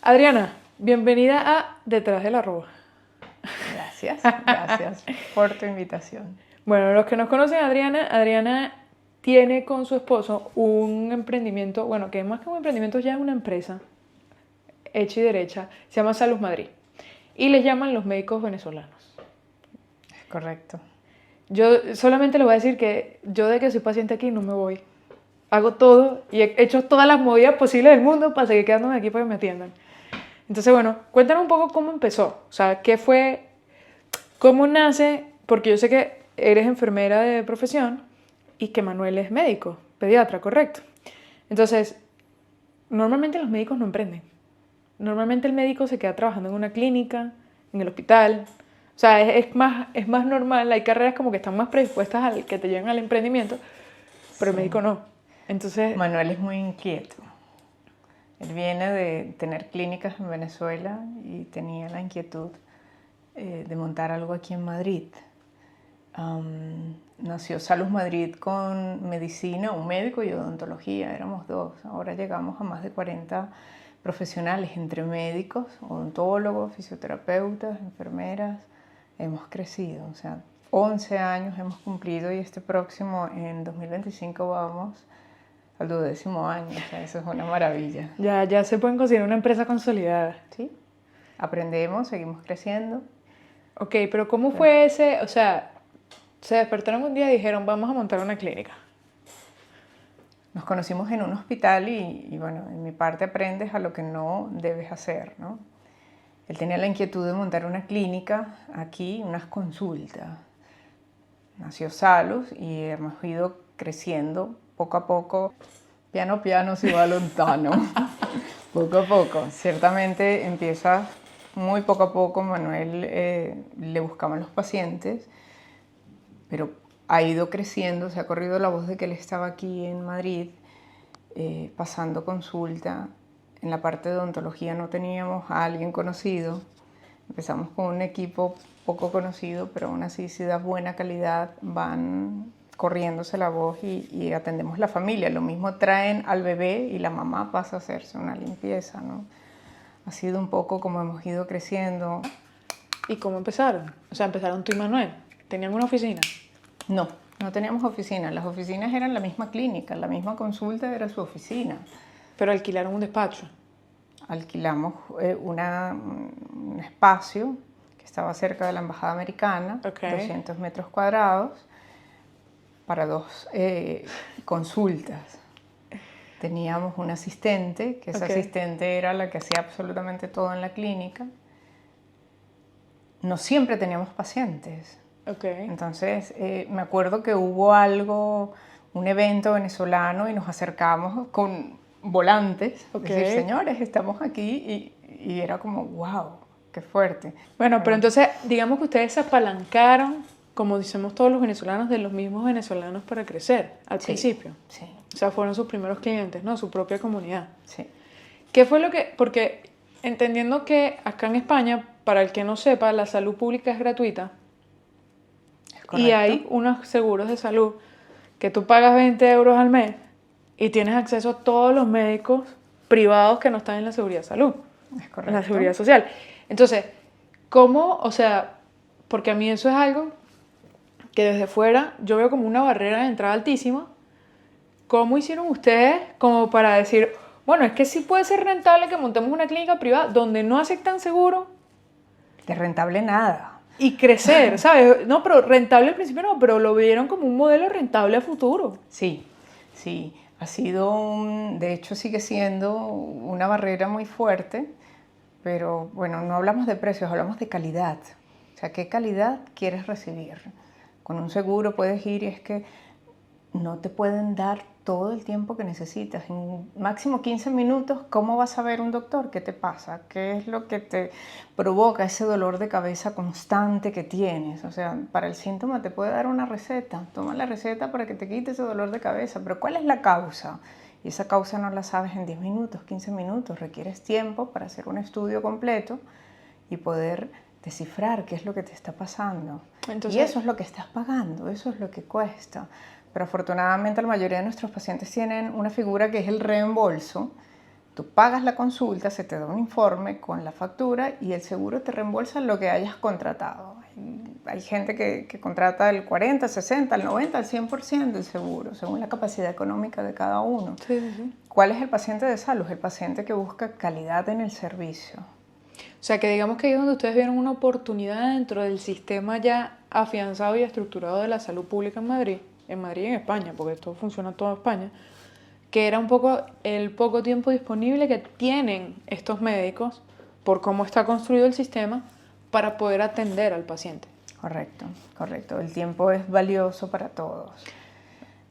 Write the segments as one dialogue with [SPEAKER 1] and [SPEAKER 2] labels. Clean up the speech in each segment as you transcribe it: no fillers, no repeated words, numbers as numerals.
[SPEAKER 1] Adriana, bienvenida a Detrás de la Arroba.
[SPEAKER 2] Gracias por tu invitación.
[SPEAKER 1] Bueno, los que nos conocen a Adriana tiene con su esposo un emprendimiento, bueno, que más que un emprendimiento ya es una empresa hecha y derecha, se llama Salud Madrid. Y les llaman los médicos venezolanos.
[SPEAKER 2] Es correcto.
[SPEAKER 1] Yo solamente les voy a decir que yo de que soy paciente aquí no me voy. Hago todo y he hecho todas las movidas posibles del mundo para seguir quedándome aquí para que me atiendan. Entonces, bueno, cuéntanos un poco cómo empezó. O sea, qué fue, cómo nace, porque yo sé que eres enfermera de profesión y que Manuel es médico, pediatra, correcto. Entonces, normalmente los médicos no emprenden. Normalmente el médico se queda trabajando en una clínica, en el hospital. O sea, es más normal, hay carreras como que están más predispuestas al que te lleven al emprendimiento, pero el médico no. Entonces,
[SPEAKER 2] Manuel es muy inquieto. Él viene de tener clínicas en Venezuela y tenía la inquietud de montar algo aquí en Madrid. Nació Salud Madrid con medicina, un médico y odontología, éramos dos. Ahora llegamos a más de 40 profesionales, entre médicos, odontólogos, fisioterapeutas, enfermeras. Hemos crecido, o sea, 11 años hemos cumplido y este próximo, en 2025, vamos al 12º año, o sea, eso es una maravilla.
[SPEAKER 1] ya se pueden considerar una empresa consolidada.
[SPEAKER 2] ¿Sí? Aprendemos, seguimos creciendo.
[SPEAKER 1] Ok, pero ¿cómo fue ese? O sea, se despertaron un día y dijeron, vamos a montar una clínica.
[SPEAKER 2] Nos conocimos en un hospital y bueno, en mi parte aprendes a lo que no debes hacer, ¿no? Él tenía la inquietud de montar una clínica aquí, unas consultas. Nació Salus y hemos ido creciendo poco a poco. Piano piano si va lontano. Poco a poco. Ciertamente empieza muy poco a poco. Manuel le buscaban los pacientes, pero ha ido creciendo. Se ha corrido la voz de que él estaba aquí en Madrid pasando consulta. En la parte de odontología no teníamos a alguien conocido. Empezamos con un equipo poco conocido, pero aún así si da buena calidad van corriéndose la voz y atendemos la familia. Lo mismo traen al bebé y la mamá pasa a hacerse una limpieza, ¿no? Ha sido un poco como hemos ido creciendo.
[SPEAKER 1] ¿Y cómo empezaron? O sea, empezaron tú y Manuel. ¿Tenían una oficina?
[SPEAKER 2] No teníamos oficina. Las oficinas eran la misma clínica, la misma consulta era su oficina.
[SPEAKER 1] Pero alquilaron un despacho.
[SPEAKER 2] Alquilamos un espacio que estaba cerca de la Embajada Americana, 200 metros cuadrados, para 2 consultas. Teníamos un asistente, que esa asistente era la que hacía absolutamente todo en la clínica. No siempre teníamos pacientes. Entonces, me acuerdo que hubo un evento venezolano y nos acercamos con volantes, decir, señores, estamos aquí, y era como, wow, qué fuerte.
[SPEAKER 1] Bueno, pero entonces, digamos que ustedes se apalancaron, como decimos todos los venezolanos, de los mismos venezolanos para crecer al principio.
[SPEAKER 2] Sí.
[SPEAKER 1] O sea, fueron sus primeros clientes, ¿no? Su propia comunidad.
[SPEAKER 2] Sí.
[SPEAKER 1] ¿Qué fue lo que...? Porque entendiendo que acá en España, para el que no sepa, la salud pública es gratuita. Es correcto. Y hay unos seguros de salud que tú pagas 20 euros al mes y tienes acceso a todos los médicos privados que no están en la seguridad de salud.
[SPEAKER 2] Es correcto.
[SPEAKER 1] En la seguridad social. Entonces, ¿cómo? O sea, porque a mí eso es algo que desde fuera yo veo como una barrera de entrada altísima. ¿Cómo hicieron ustedes como para decir, bueno, es que sí puede ser rentable que montemos una clínica privada donde no aceptan seguro?
[SPEAKER 2] De rentable nada.
[SPEAKER 1] Y crecer, ¿sabes? No, pero rentable al principio no, pero lo vieron como un modelo rentable a futuro.
[SPEAKER 2] Sí. Ha sido, de hecho sigue siendo una barrera muy fuerte, pero bueno, no hablamos de precios, hablamos de calidad. O sea, ¿qué calidad quieres recibir? Con un seguro puedes ir y es que no te pueden dar todo el tiempo que necesitas. En máximo 15 minutos, ¿cómo vas a ver un doctor? ¿Qué te pasa? ¿Qué es lo que te provoca ese dolor de cabeza constante que tienes? O sea, para el síntoma te puede dar una receta. Toma la receta para que te quite ese dolor de cabeza. Pero ¿cuál es la causa? Y esa causa no la sabes en 10 minutos, 15 minutos. Requieres tiempo para hacer un estudio completo y poder descifrar qué es lo que te está pasando. Entonces, y eso es lo que estás pagando, eso es lo que cuesta. Pero afortunadamente la mayoría de nuestros pacientes tienen una figura que es el reembolso, Tú pagas la consulta, se te da un informe con la factura y el seguro te reembolsa lo que hayas contratado. Hay gente que contrata el 40, 60, el 90, el 100% del seguro, según la capacidad económica de cada uno.
[SPEAKER 1] Sí, sí, sí.
[SPEAKER 2] ¿Cuál es el paciente de salud? El paciente que busca calidad en el servicio.
[SPEAKER 1] O sea, que digamos que ahí es donde ustedes vieron una oportunidad dentro del sistema ya afianzado y estructurado de la salud pública en Madrid y en España, porque esto funciona en toda España, que era un poco el poco tiempo disponible que tienen estos médicos por cómo está construido el sistema para poder atender al paciente.
[SPEAKER 2] Correcto, correcto. El tiempo es valioso para todos.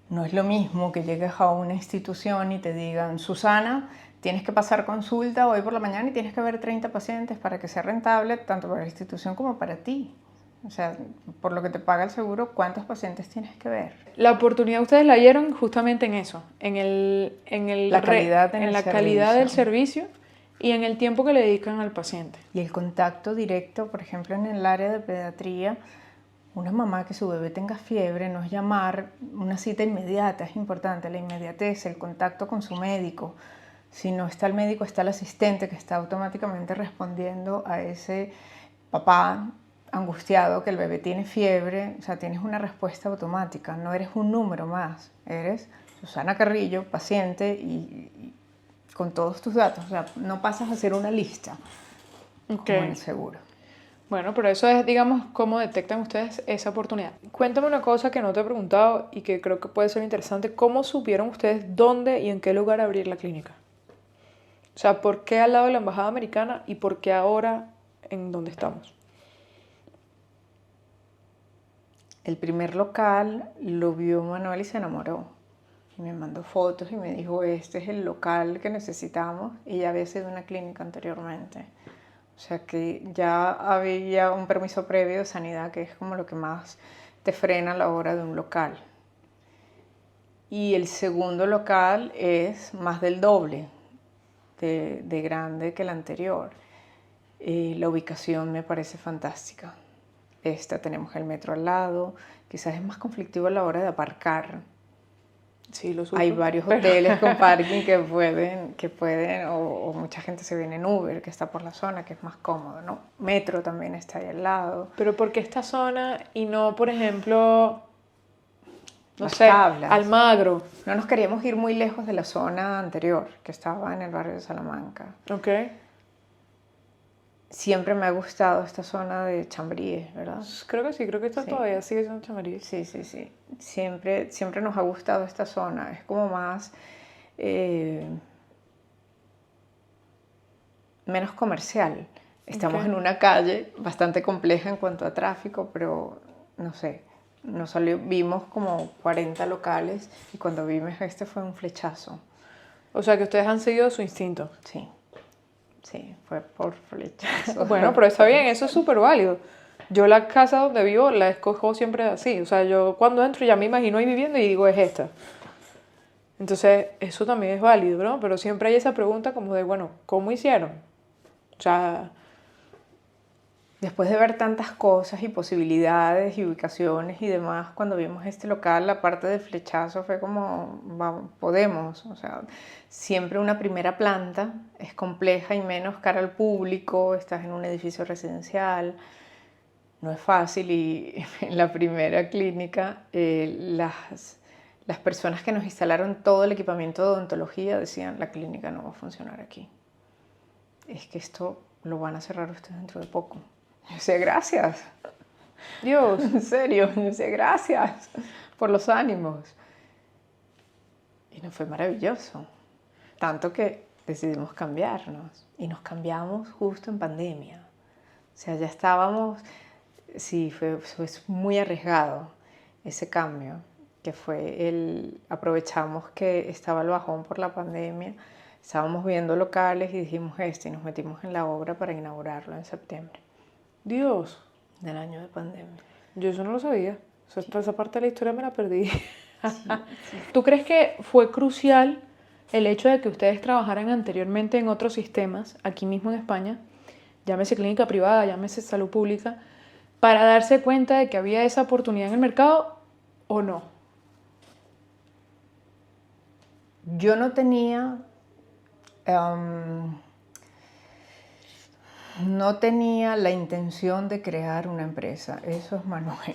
[SPEAKER 2] No es lo mismo que llegues a una institución y te digan, Susana, tienes que pasar consulta hoy por la mañana y tienes que ver 30 pacientes para que sea rentable tanto para la institución como para ti. O sea, por lo que te paga el seguro, ¿cuántos pacientes tienes que ver?
[SPEAKER 1] La oportunidad ustedes la dieron justamente en eso,
[SPEAKER 2] La calidad
[SPEAKER 1] en la calidad del servicio y en el tiempo que le dedican al paciente.
[SPEAKER 2] Y el contacto directo, por ejemplo, en el área de pediatría, una mamá que su bebé tenga fiebre, no es llamar, una cita inmediata, es importante, la inmediatez, el contacto con su médico. Si no está el médico, está el asistente que está automáticamente respondiendo a ese papá angustiado que el bebé tiene fiebre. O sea, tienes una respuesta automática, no eres un número más, eres Susana Carrillo, paciente y con todos tus datos. O sea, no pasas a ser una lista como en el seguro.
[SPEAKER 1] Bueno, pero eso es, digamos, cómo detectan ustedes esa oportunidad. Cuéntame una cosa que no te he preguntado y que creo que puede ser interesante. ¿Cómo supieron ustedes dónde y en qué lugar abrir la clínica? O sea, ¿por qué al lado de la Embajada Americana y por qué ahora en donde estamos?
[SPEAKER 2] El primer local lo vio Manuel y se enamoró. Y me mandó fotos y me dijo, este es el local que necesitamos. Y ya había sido una clínica anteriormente. O sea que ya había un permiso previo de sanidad, que es como lo que más te frena a la hora de un local. Y el segundo local es más del doble de grande que el anterior. La ubicación me parece fantástica. Tenemos el metro al lado, quizás es más conflictivo a la hora de aparcar.
[SPEAKER 1] Sí, lo supo.
[SPEAKER 2] Hay varios hoteles con parking que pueden o mucha gente se viene en Uber, que está por la zona, que es más cómodo, ¿no? Metro también está ahí al lado.
[SPEAKER 1] Pero ¿por qué esta zona y no, por ejemplo, no
[SPEAKER 2] Las
[SPEAKER 1] sé,
[SPEAKER 2] Tablas.
[SPEAKER 1] Almagro?
[SPEAKER 2] No nos queríamos ir muy lejos de la zona anterior, que estaba en el barrio de Salamanca.
[SPEAKER 1] Ok.
[SPEAKER 2] Siempre me ha gustado esta zona de Chambríes, ¿verdad?
[SPEAKER 1] Creo que sí, creo que esta
[SPEAKER 2] Sí.
[SPEAKER 1] todavía sigue siendo Chamariz.
[SPEAKER 2] Sí, sí, sí. Siempre nos ha gustado esta zona. Es como más... menos comercial. Estamos en una calle bastante compleja en cuanto a tráfico, pero no sé, vimos como 40 locales y cuando vimos este fue un flechazo.
[SPEAKER 1] O sea, que ustedes han seguido su instinto.
[SPEAKER 2] Sí, fue por flechazo.
[SPEAKER 1] Bueno, pero está bien, eso es súper válido. Yo la casa donde vivo la escojo siempre así. O sea, yo cuando entro ya me imagino ahí viviendo y digo, es esta. Entonces, eso también es válido, ¿no? Pero siempre hay esa pregunta como de, bueno, ¿cómo hicieron? O sea,
[SPEAKER 2] después de ver tantas cosas y posibilidades y ubicaciones y demás, cuando vimos este local, la parte del flechazo fue como, vamos, podemos. O sea, siempre una primera planta es compleja y menos cara al público, estás en un edificio residencial, no es fácil. Y en la primera clínica, las personas que nos instalaron todo el equipamiento de odontología decían, la clínica no va a funcionar aquí. Es que esto lo van a cerrar ustedes dentro de poco. Yo decía, gracias.
[SPEAKER 1] Dios.
[SPEAKER 2] En serio, yo decía, gracias por los ánimos. Y nos fue maravilloso. Tanto que decidimos cambiarnos. Y nos cambiamos justo en pandemia. O sea, ya estábamos... Sí, fue muy arriesgado ese cambio. Que fue aprovechamos que estaba el bajón por la pandemia. Estábamos viendo locales y dijimos y nos metimos en la obra para inaugurarlo en septiembre.
[SPEAKER 1] Dios.
[SPEAKER 2] Del año de pandemia.
[SPEAKER 1] Yo eso no lo sabía. O sea, esa parte de la historia me la perdí.
[SPEAKER 2] Sí.
[SPEAKER 1] ¿Tú crees que fue crucial el hecho de que ustedes trabajaran anteriormente en otros sistemas, aquí mismo en España, llámese clínica privada, llámese salud pública, para darse cuenta de que había esa oportunidad en el mercado o no?
[SPEAKER 2] Yo no tenía No tenía la intención de crear una empresa. Eso es Manuel.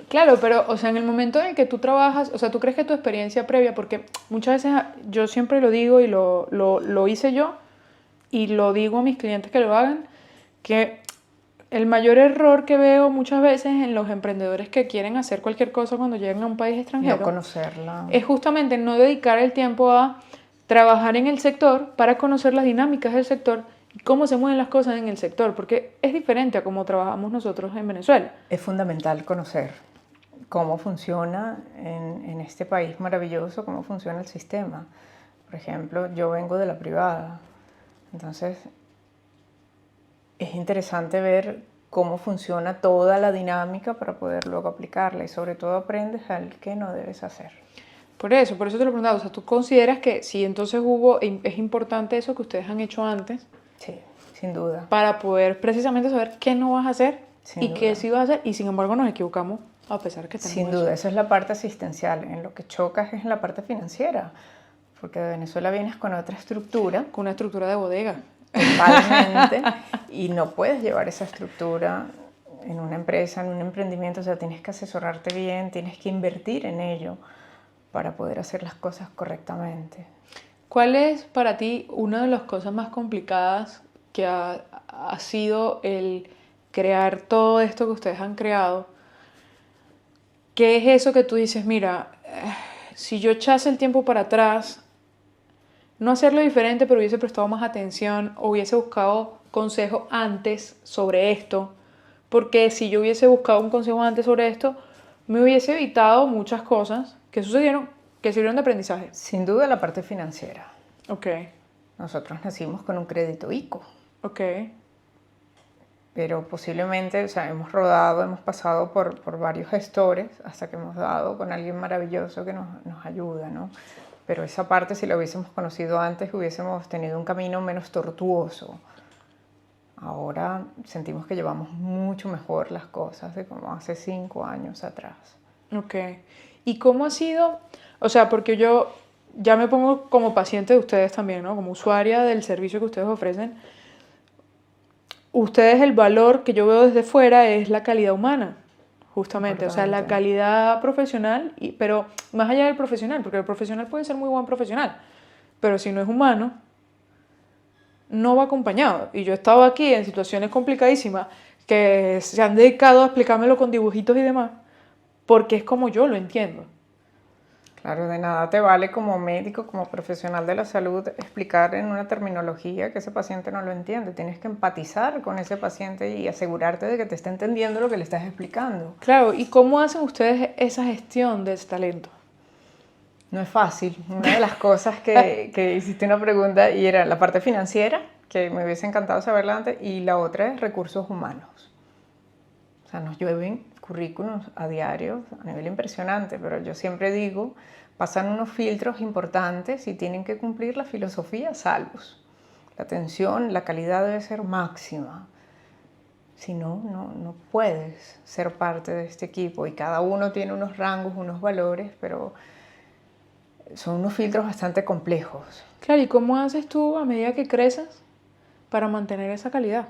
[SPEAKER 1] Claro, pero, o sea, en el momento en el que tú trabajas, o sea, ¿tú crees que tu experiencia previa, porque muchas veces yo siempre lo digo y lo hice yo y lo digo a mis clientes que lo hagan, que el mayor error que veo muchas veces en los emprendedores que quieren hacer cualquier cosa cuando llegan a un país extranjero
[SPEAKER 2] No conocerla.
[SPEAKER 1] es justamente no dedicar el tiempo a trabajar en el sector para conocer las dinámicas del sector y cómo se mueven las cosas en el sector, porque es diferente a cómo trabajamos nosotros en Venezuela.
[SPEAKER 2] Es fundamental conocer cómo funciona en este país maravilloso, cómo funciona el sistema. Por ejemplo, yo vengo de la privada, entonces es interesante ver cómo funciona toda la dinámica para poder luego aplicarla y sobre todo aprendes al que no debes hacer.
[SPEAKER 1] Por eso te lo preguntaba, o sea, ¿tú consideras que si entonces es importante eso que ustedes han hecho antes?
[SPEAKER 2] Sí, sin duda.
[SPEAKER 1] Para poder precisamente saber qué no vas a hacer
[SPEAKER 2] Sin
[SPEAKER 1] y
[SPEAKER 2] duda.
[SPEAKER 1] qué sí vas a hacer, y sin embargo nos equivocamos a pesar que tenemos
[SPEAKER 2] Sin duda, esa es la parte asistencial. En lo que chocas es en la parte financiera, porque de Venezuela vienes con otra estructura.
[SPEAKER 1] con una estructura de bodega.
[SPEAKER 2] Totalmente, y no puedes llevar esa estructura en una empresa, en un emprendimiento, o sea, tienes que asesorarte bien, tienes que invertir en ello para poder hacer las cosas correctamente.
[SPEAKER 1] ¿Cuál es para ti una de las cosas más complicadas que ha sido el crear todo esto que ustedes han creado? ¿Qué es eso que tú dices, mira, si yo echase el tiempo para atrás, no hacerlo diferente, pero hubiese prestado más atención o hubiese buscado consejo antes sobre esto? Porque si yo hubiese buscado un consejo antes sobre esto, me hubiese evitado muchas cosas que sucedieron, que sirvieron de aprendizaje.
[SPEAKER 2] Sin duda la parte financiera.
[SPEAKER 1] Ok,
[SPEAKER 2] Nosotros nacimos con un crédito ICO,
[SPEAKER 1] ok.
[SPEAKER 2] pero posiblemente, o sea, hemos rodado, hemos pasado por varios gestores hasta que hemos dado con alguien maravilloso que nos ayuda, ¿no? Pero esa parte, si la hubiésemos conocido antes, hubiésemos tenido un camino menos tortuoso. Ahora sentimos que llevamos mucho mejor las cosas de como hace 5 años atrás.
[SPEAKER 1] Ok. ¿Y cómo ha sido? O sea, porque yo ya me pongo como paciente de ustedes también, ¿no? Como usuaria del servicio que ustedes ofrecen. Ustedes, el valor que yo veo desde fuera es la calidad humana, justamente. O sea, la calidad profesional, pero más allá del profesional, porque el profesional puede ser muy buen profesional, pero si no es humano, no va acompañado. Y yo he estado aquí en situaciones complicadísimas que se han dedicado a explicármelo con dibujitos y demás, porque es como yo lo entiendo.
[SPEAKER 2] Claro, de nada te vale como médico, como profesional de la salud, explicar en una terminología que ese paciente no lo entiende. Tienes que empatizar con ese paciente y asegurarte de que te está entendiendo lo que le estás explicando.
[SPEAKER 1] Claro, ¿y cómo hacen ustedes esa gestión de ese talento?
[SPEAKER 2] No es fácil. Una de las cosas que hiciste una pregunta y era la parte financiera, que me hubiese encantado saberla antes, y la otra es recursos humanos. O sea, nos llueven currículums a diario a nivel impresionante, pero yo siempre digo, pasan unos filtros importantes y tienen que cumplir la filosofía salvos. La atención, la calidad debe ser máxima. Si no, no puedes ser parte de este equipo y cada uno tiene unos rangos, unos valores, pero son unos filtros bastante complejos.
[SPEAKER 1] Claro, ¿y cómo haces tú a medida que creces para mantener esa calidad?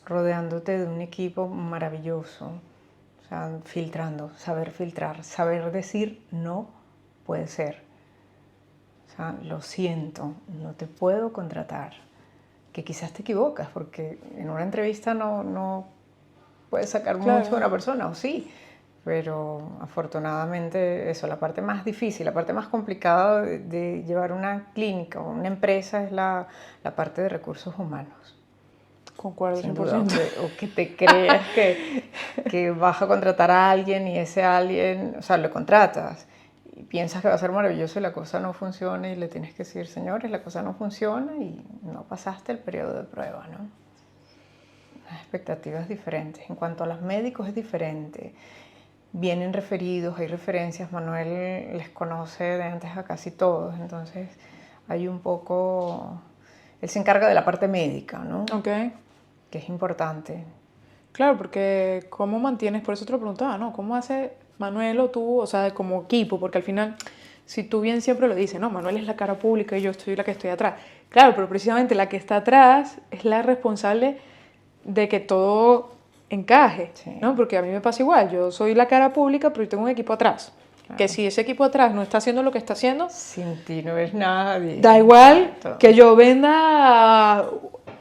[SPEAKER 2] Rodeándote de un equipo maravilloso, o sea, filtrando, saber decir no puede ser. O sea, lo siento, no te puedo contratar. Que quizás te equivocas, porque en una entrevista no puedes sacar mucho de una persona, o sí, pero afortunadamente eso, la parte más difícil, la parte más complicada de llevar una clínica o una empresa es la parte de recursos humanos.
[SPEAKER 1] Concuerdo 100%.
[SPEAKER 2] O que te creas que vas a contratar a alguien y ese alguien, o sea, lo contratas y piensas que va a ser maravilloso y la cosa no funciona y le tienes que decir, señores, la cosa no funciona y no pasaste el periodo de prueba, ¿no? Las expectativas diferentes. En cuanto a los médicos es diferente. Vienen referidos, hay referencias, Manuel les conoce de antes a casi todos, entonces hay un poco, él se encarga de la parte médica, ¿no?
[SPEAKER 1] Ok.
[SPEAKER 2] Que es importante.
[SPEAKER 1] Claro, porque ¿cómo mantienes? Por eso te lo preguntaba, ¿no? ¿Cómo hace Manuel o tú, o sea, como equipo? Porque al final si tú bien siempre lo dices, no, Manuel es la cara pública y yo soy la que estoy atrás. Claro, pero precisamente la que está atrás es la responsable de que todo encaje,
[SPEAKER 2] Sí.
[SPEAKER 1] ¿no? Porque a mí me pasa igual, yo soy la cara pública, pero yo tengo un equipo atrás.
[SPEAKER 2] Claro.
[SPEAKER 1] Que si ese equipo atrás no está haciendo lo que está haciendo,
[SPEAKER 2] Sin ti no ves nadie.
[SPEAKER 1] da igual
[SPEAKER 2] Exacto.
[SPEAKER 1] que yo venda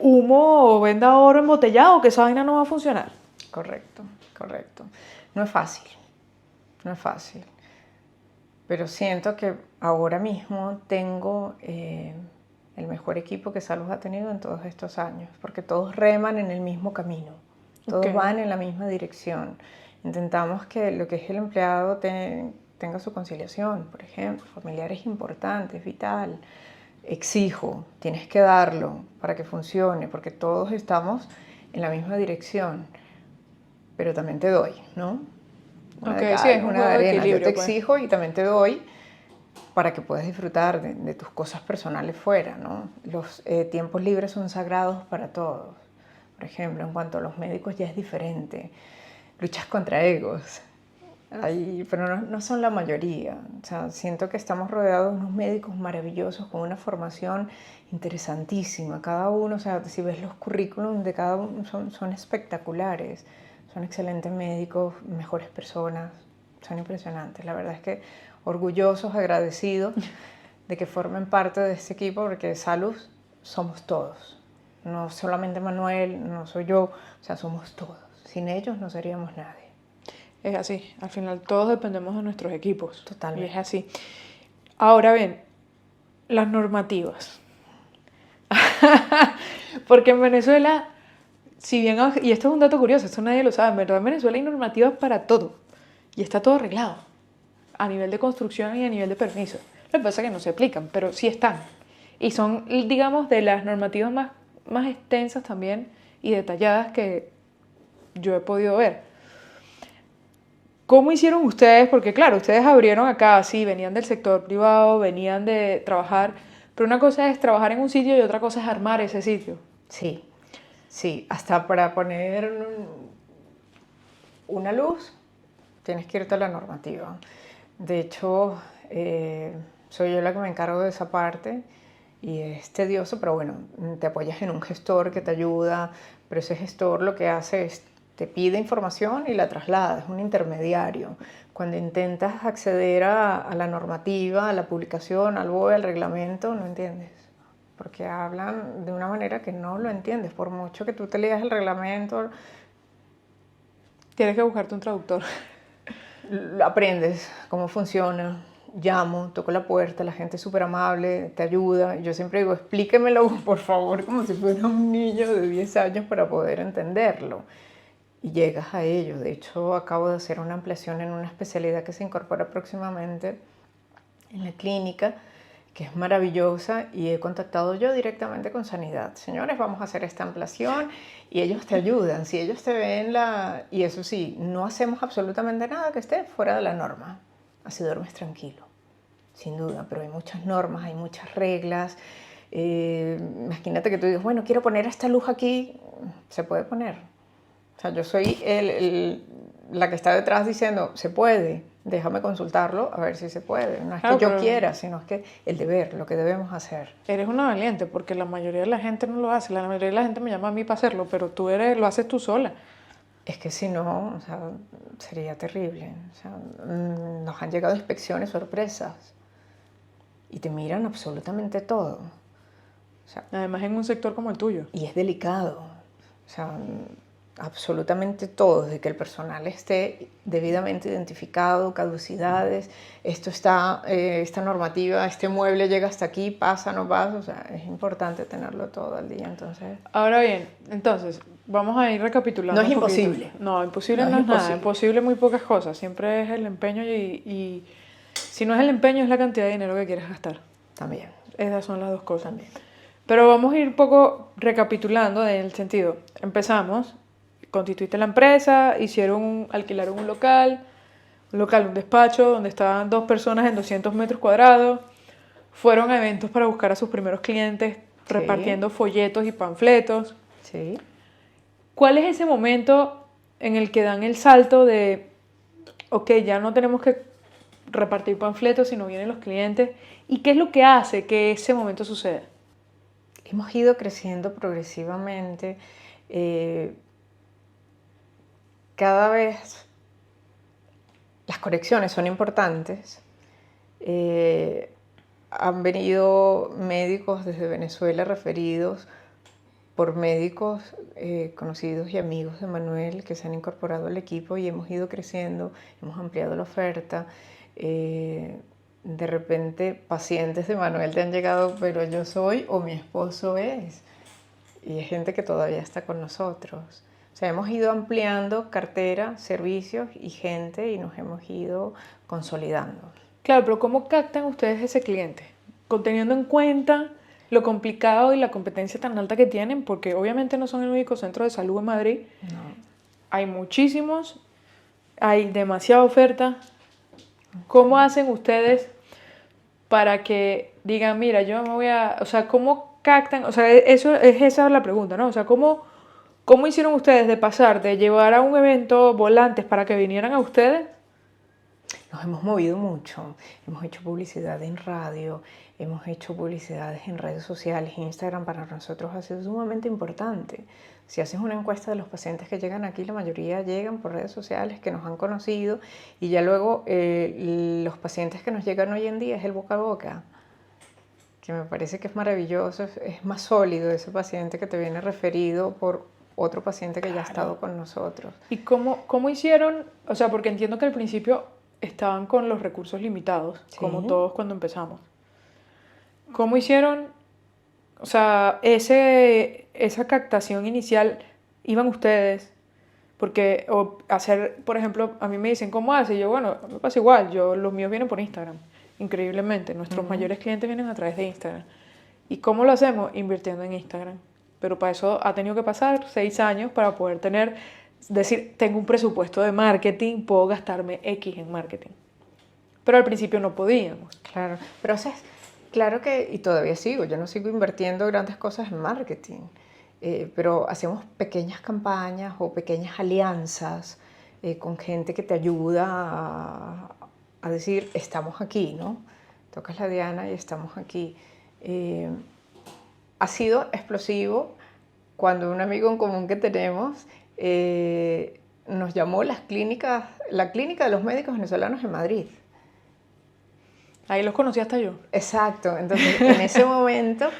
[SPEAKER 1] humo o venda oro embotellado, que esa vaina no va a funcionar.
[SPEAKER 2] Correcto, correcto. No es fácil, no es fácil. Pero siento que ahora mismo tengo el mejor equipo que Salus ha tenido en todos estos años, porque todos reman en el mismo camino, todos van en la misma dirección. Intentamos que lo que es el empleado tenga su conciliación, por ejemplo, familiar es importante, es vital. Exijo, tienes que darlo para que funcione, porque todos estamos en la misma dirección, pero también te doy, ¿no? Una de cal,
[SPEAKER 1] sí, es un
[SPEAKER 2] una
[SPEAKER 1] juego
[SPEAKER 2] de
[SPEAKER 1] de
[SPEAKER 2] arena. Yo
[SPEAKER 1] equilibrio,
[SPEAKER 2] te
[SPEAKER 1] pues.
[SPEAKER 2] exijo y también te doy para que puedas disfrutar de tus cosas personales fuera, ¿no? Los tiempos libres son sagrados para todos. Por ejemplo, en cuanto a los médicos ya es diferente. Luchas contra egos. Pero no son la mayoría. O sea, siento que estamos rodeados de unos médicos maravillosos con una formación interesantísima. Cada uno, o sea, si ves los currículums de cada uno, son espectaculares. Son excelentes médicos, mejores personas. Son impresionantes. La verdad es que orgullosos, agradecidos de que formen parte de este equipo, porque Salus somos todos. No solamente Manuel, no soy yo, o sea, somos todos. Sin ellos no seríamos nadie.
[SPEAKER 1] Es así, al final todos dependemos de nuestros equipos.
[SPEAKER 2] Totalmente.
[SPEAKER 1] Y es así. Ahora bien, las normativas. Porque en Venezuela, si bien, y esto es un dato curioso, esto nadie lo sabe, en verdad en Venezuela hay normativas para todo. Y está todo arreglado. A nivel de construcción y a nivel de permiso. Lo que pasa es que no se aplican, pero sí están. Y son, digamos, de las normativas más extensas también y detalladas que yo he podido ver. ¿Cómo hicieron ustedes? Porque claro, ustedes abrieron acá, sí, venían del sector privado, venían de trabajar, pero una cosa es trabajar en un sitio y otra cosa es armar ese sitio.
[SPEAKER 2] Sí, sí, hasta para poner una luz tienes que irte a la normativa. De hecho, soy yo la que me encargo de esa parte y es tedioso, pero bueno, te apoyas en un gestor que te ayuda, pero ese gestor lo que hace es te pide información y la traslada, es un intermediario. Cuando intentas acceder a la normativa, a la publicación, al BOE, al reglamento, no entiendes. Porque hablan de una manera que no lo entiendes. Por mucho que tú te leas el reglamento,
[SPEAKER 1] Tienes que buscarte un traductor.
[SPEAKER 2] aprendes cómo funciona. Llamo, toco la puerta, la gente es súper amable, te ayuda. Yo siempre digo, explíquemelo, por favor, como si fuera un niño de 10 años para poder entenderlo. Y llegas a ello. De hecho, acabo de hacer una ampliación en una especialidad que se incorpora próximamente en la clínica, que es maravillosa, y he contactado yo directamente con Sanidad. Señores, vamos a hacer esta ampliación y ellos te ayudan. Si ellos te ven y eso sí, no hacemos absolutamente nada que esté fuera de la norma. Así duermes tranquilo, sin duda, pero hay muchas normas, hay muchas reglas. Imagínate que tú digas, bueno, quiero poner esta luz aquí, se puede poner. O sea, yo soy la que está detrás diciendo, se puede, déjame consultarlo a ver si se puede. No es
[SPEAKER 1] Claro,
[SPEAKER 2] que yo
[SPEAKER 1] pero
[SPEAKER 2] quiera, sino es que el deber, lo que debemos hacer.
[SPEAKER 1] eres una valiente, porque la mayoría de la gente no lo hace. La mayoría de la gente me llama a mí para hacerlo, pero lo haces tú sola.
[SPEAKER 2] Es que si no, o sea, sería terrible. O sea, nos han llegado inspecciones sorpresas y te miran absolutamente todo. O sea,
[SPEAKER 1] Además en un sector como el tuyo.
[SPEAKER 2] y es delicado. O sea, absolutamente todo, desde que el personal esté debidamente identificado, caducidades, esta normativa, este mueble llega hasta aquí, pasa, no pasa, o sea, es importante tenerlo todo al día, entonces.
[SPEAKER 1] Ahora bien, entonces, vamos a ir recapitulando.
[SPEAKER 2] No es
[SPEAKER 1] un poquito.
[SPEAKER 2] imposible.
[SPEAKER 1] No, imposible
[SPEAKER 2] No
[SPEAKER 1] no
[SPEAKER 2] es
[SPEAKER 1] es nada.
[SPEAKER 2] imposible.
[SPEAKER 1] Imposible muy pocas cosas. Siempre es el empeño y si no es el empeño es la cantidad de dinero que quieres gastar.
[SPEAKER 2] También.
[SPEAKER 1] Esas son las dos cosas.
[SPEAKER 2] También.
[SPEAKER 1] Pero vamos a ir un poco recapitulando en el sentido. Empezamos, constituiste la empresa, alquilaron un local, un despacho donde estaban 2 personas en 200 metros cuadrados. Fueron a eventos para buscar a sus primeros clientes,
[SPEAKER 2] Sí.
[SPEAKER 1] repartiendo folletos y panfletos.
[SPEAKER 2] Sí.
[SPEAKER 1] ¿Cuál es ese momento en el que dan el salto de, ok, ya no tenemos que repartir panfletos, sino vienen los clientes. ¿Y qué es lo que hace que ese momento suceda?
[SPEAKER 2] Hemos ido creciendo progresivamente. Cada vez las conexiones son importantes. Han venido médicos desde Venezuela referidos por médicos conocidos y amigos de Manuel que se han incorporado al equipo y hemos ido creciendo, hemos ampliado la oferta. De repente pacientes de Manuel te han llegado, pero yo soy o mi esposo es. Y hay gente que todavía está con nosotros. O sea, hemos ido ampliando cartera, servicios y gente y nos hemos ido consolidando.
[SPEAKER 1] Claro, pero ¿cómo captan ustedes ese cliente? Teniendo en cuenta lo complicado y la competencia tan alta que tienen, porque obviamente no son el único centro de salud en Madrid.
[SPEAKER 2] No.
[SPEAKER 1] Hay muchísimos, hay demasiada oferta. ¿Cómo hacen ustedes para que digan, mira, yo me voy a... O sea, ¿cómo captan? O sea, esa es la pregunta, ¿no? O sea, ¿cómo hicieron ustedes de pasar, de llevar a un evento volantes para que vinieran a ustedes?
[SPEAKER 2] Nos hemos movido mucho, hemos hecho publicidad en radio, hemos hecho publicidades en redes sociales, Instagram para nosotros ha sido sumamente importante. Si haces una encuesta de los pacientes que llegan aquí, la mayoría llegan por redes sociales, que nos han conocido, y ya luego los pacientes que nos llegan hoy en día es el boca a boca, que me parece que es maravilloso, es más sólido ese paciente que te viene referido por otro paciente que ya ha estado con nosotros.
[SPEAKER 1] ¿Y cómo hicieron? O sea, porque entiendo que al principio estaban con los recursos limitados,
[SPEAKER 2] Sí.
[SPEAKER 1] como todos cuando empezamos. ¿Cómo hicieron? O sea, esa captación inicial, ¿iban ustedes? Porque hacer, por ejemplo, a mí me dicen, ¿cómo hace? Y yo, bueno, me pasa igual, los míos vienen por Instagram, increíblemente. Nuestros mayores clientes vienen a través de Instagram. ¿Y cómo lo hacemos? Invirtiendo en Instagram. Pero para eso ha tenido que pasar 6 años para poder decir, tengo un presupuesto de marketing, puedo gastarme X en marketing. Pero al principio no podíamos.
[SPEAKER 2] Claro, pero claro que, y todavía sigo, yo no sigo invirtiendo grandes cosas en marketing, pero hacemos pequeñas campañas o pequeñas alianzas con gente que te ayuda a decir, estamos aquí, ¿no? Tocas la diana y estamos aquí. Ha sido explosivo cuando un amigo en común que tenemos nos llamó la clínica de los médicos venezolanos en Madrid.
[SPEAKER 1] Ahí los conocí hasta yo.
[SPEAKER 2] Exacto, entonces en ese momento,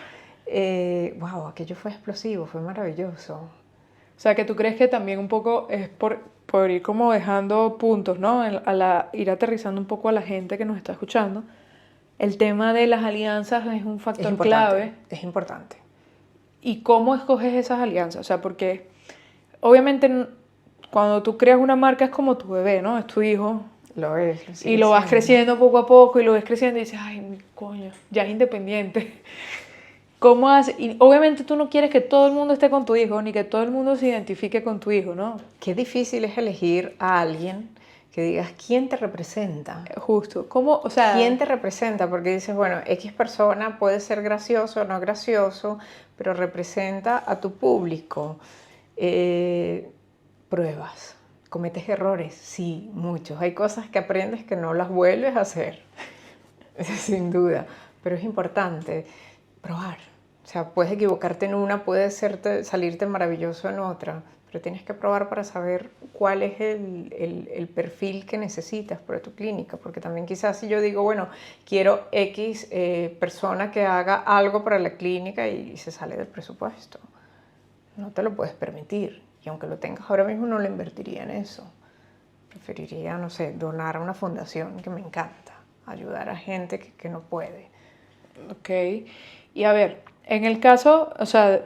[SPEAKER 2] wow, aquello fue explosivo, fue maravilloso.
[SPEAKER 1] O sea, que tú crees que también un poco es por ir como dejando puntos, ¿no? Ir aterrizando un poco a la gente que nos está escuchando. El tema de las alianzas es un factor clave.
[SPEAKER 2] Es importante.
[SPEAKER 1] ¿Y cómo escoges esas alianzas? O sea, porque obviamente cuando tú creas una marca es como tu bebé, ¿no? Es tu hijo.
[SPEAKER 2] Lo es.
[SPEAKER 1] Y lo vas creciendo poco a poco y lo ves creciendo y dices, ay, coño, ya es independiente. ¿Cómo haces? Y obviamente tú no quieres que todo el mundo esté con tu hijo, ni que todo el mundo se identifique con tu hijo, ¿no?
[SPEAKER 2] Qué difícil es elegir a alguien que digas, ¿quién te representa?
[SPEAKER 1] Justo. ¿Cómo? O sea...
[SPEAKER 2] ¿Quién te representa? Porque dices, bueno, X persona puede ser gracioso o no gracioso, pero representa a tu público. Pruebas. ¿Cometes errores? Sí, muchos. Hay cosas que aprendes que no las vuelves a hacer, sin duda. Pero es importante probar. O sea, puedes equivocarte en una, puede salirte maravilloso en otra, pero tienes que probar para saber cuál es el perfil que necesitas para tu clínica. Porque también quizás si yo digo, bueno, quiero X persona que haga algo para la clínica y se sale del presupuesto. No te lo puedes permitir. Y aunque lo tengas ahora mismo, no lo invertiría en eso. Preferiría, no sé, donar a una fundación que me encanta, ayudar a gente que no puede.
[SPEAKER 1] Ok. Y a ver, en el caso, o sea,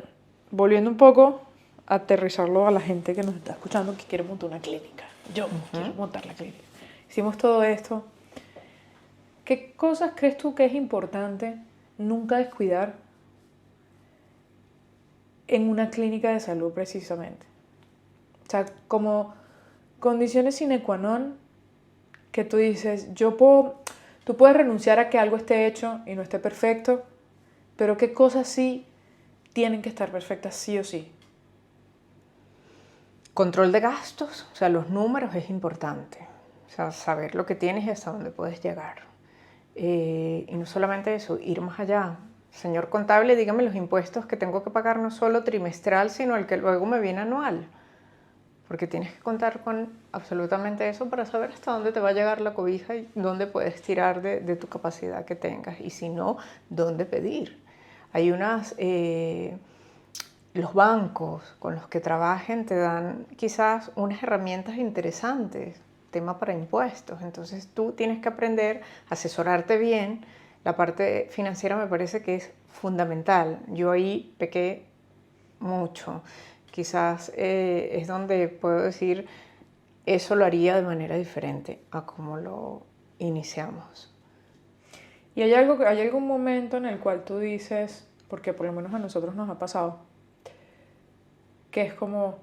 [SPEAKER 1] volviendo un poco, aterrizarlo a la gente que nos está escuchando que quiere montar una clínica. Yo quiero montar la clínica. Hicimos todo esto. ¿Qué cosas crees tú que es importante nunca descuidar en una clínica de salud precisamente? O sea, como condiciones sine qua non que tú dices, tú puedes renunciar a que algo esté hecho y no esté perfecto, pero qué cosas sí tienen que estar perfectas sí o sí.
[SPEAKER 2] Control de gastos, o sea, los números es importante. O sea, saber lo que tienes y hasta dónde puedes llegar. Y no solamente eso, ir más allá. Señor contable, dígame los impuestos que tengo que pagar no solo trimestral, sino el que luego me viene anual. Porque tienes que contar con absolutamente eso para saber hasta dónde te va a llegar la cobija y dónde puedes tirar de tu capacidad que tengas. Y si no, dónde pedir. Hay los bancos con los que trabajen te dan quizás unas herramientas interesantes, tema para impuestos. Entonces tú tienes que aprender a asesorarte bien. La parte financiera me parece que es fundamental. Yo ahí pequé mucho. Quizás es donde puedo decir, eso lo haría de manera diferente a como lo iniciamos.
[SPEAKER 1] ¿Y hay algún momento en el cual tú dices, porque por lo menos a nosotros nos ha pasado, que es como,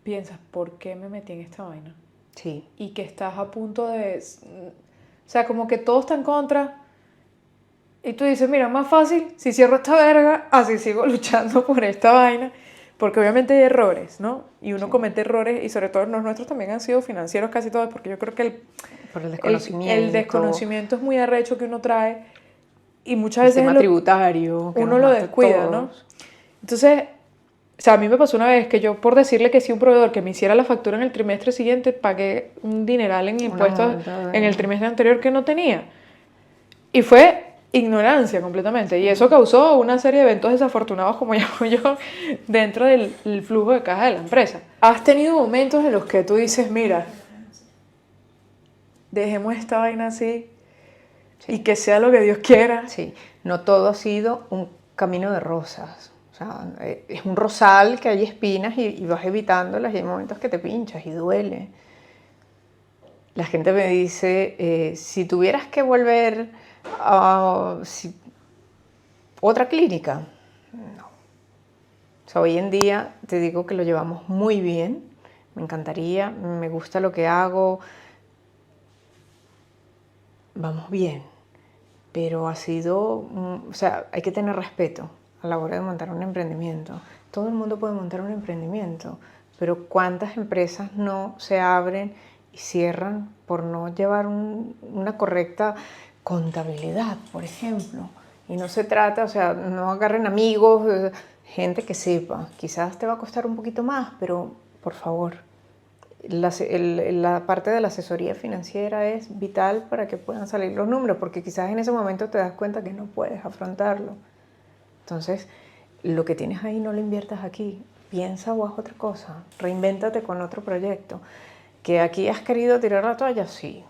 [SPEAKER 1] piensas, ¿por qué me metí en esta vaina?
[SPEAKER 2] Sí.
[SPEAKER 1] Y que estás a punto de... O sea, como que todo está en contra. Y tú dices, mira, más fácil, si cierro esta verga, así sigo luchando por esta vaina. Porque obviamente hay errores, ¿no? Y uno comete errores, y sobre todo los nuestros también han sido financieros casi todos, porque yo creo que
[SPEAKER 2] Por el desconocimiento.
[SPEAKER 1] el desconocimiento es muy arrecho que uno trae, y muchas
[SPEAKER 2] el
[SPEAKER 1] veces
[SPEAKER 2] tema tributario, que
[SPEAKER 1] uno
[SPEAKER 2] nos
[SPEAKER 1] lo
[SPEAKER 2] mata
[SPEAKER 1] descuida,
[SPEAKER 2] todos.
[SPEAKER 1] ¿no? Entonces, o sea, a mí me pasó una vez que yo, por decirle que sí a un proveedor que me hiciera la factura en el trimestre siguiente, pagué un dineral en impuestos en el trimestre anterior que no tenía. Y fue ignorancia completamente. Y eso causó una serie de eventos desafortunados, como llamo yo, dentro del flujo de caja de la empresa. ¿Has tenido momentos en los que tú dices, mira, dejemos esta vaina así y que sea lo que Dios quiera?
[SPEAKER 2] Sí, no todo ha sido un camino de rosas. O sea, es un rosal que hay espinas y vas evitándolas y hay momentos que te pinchas y duele. La gente me dice, si tuvieras que volver a otra clínica, no. O sea, hoy en día te digo que lo llevamos muy bien, me encantaría, me gusta lo que hago, vamos bien, pero ha sido, o sea, hay que tener respeto a la hora de montar un emprendimiento. Todo el mundo puede montar un emprendimiento, pero ¿cuántas empresas no se abren y cierran por no llevar una correcta contabilidad, por ejemplo? Y no se trata, o sea, no agarren amigos, gente que sepa. Quizás te va a costar un poquito más, pero por favor, la parte de la asesoría financiera es vital para que puedan salir los números, porque quizás en ese momento te das cuenta que no puedes afrontarlo. Entonces, lo que tienes ahí no lo inviertas aquí. Piensa o haz otra cosa. Reinvéntate con otro proyecto. ¿Que aquí has querido tirar la toalla? Sí,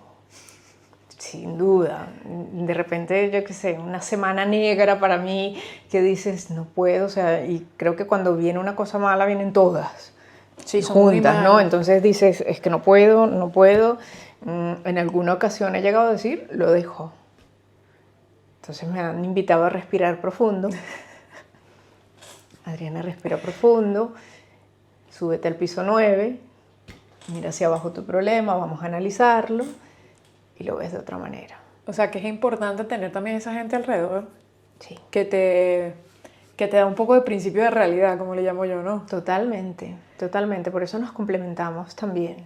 [SPEAKER 2] sin duda. De repente, yo qué sé, una semana negra para mí que dices, no puedo, o sea, y creo que cuando viene una cosa mala vienen todas. Sí, juntas, ¿no? Entonces dices, es que no puedo, no puedo. En alguna ocasión he llegado a decir, lo dejo. Entonces me han invitado a respirar profundo. Adriana, respira profundo, súbete al piso 9, mira hacia abajo tu problema, vamos a analizarlo y lo ves de otra manera.
[SPEAKER 1] O sea, que es importante tener también esa gente alrededor.
[SPEAKER 2] Sí.
[SPEAKER 1] Que te da un poco de principio de realidad, como le llamo yo, ¿no?
[SPEAKER 2] Totalmente, totalmente. Por eso nos complementamos también.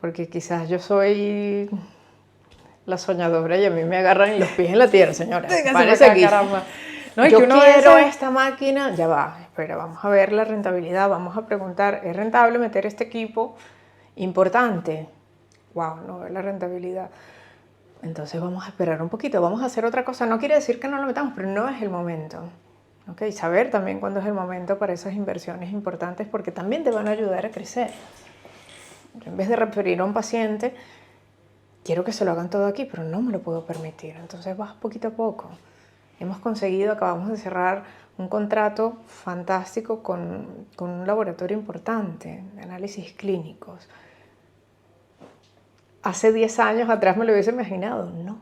[SPEAKER 2] Porque quizás yo soy la soñadora y a mí me agarran los pies en la tierra, señora. Párese aquí.
[SPEAKER 1] Caramba. No,
[SPEAKER 2] yo quiero esta máquina, ya va, espera, vamos a ver la rentabilidad, vamos a preguntar, ¿es rentable meter este equipo? Importante. Wow, no ver la rentabilidad. Entonces vamos a esperar un poquito, vamos a hacer otra cosa. No quiere decir que no lo metamos, pero no es el momento. ¿Okay? Saber también cuándo es el momento para esas inversiones importantes, porque también te van a ayudar a crecer. Yo, en vez de referir a un paciente, quiero que se lo hagan todo aquí, pero no me lo puedo permitir. Entonces vas poquito a poco. Acabamos de cerrar un contrato fantástico con un laboratorio importante de análisis clínicos. Hace 10 años atrás me lo hubiese imaginado, no.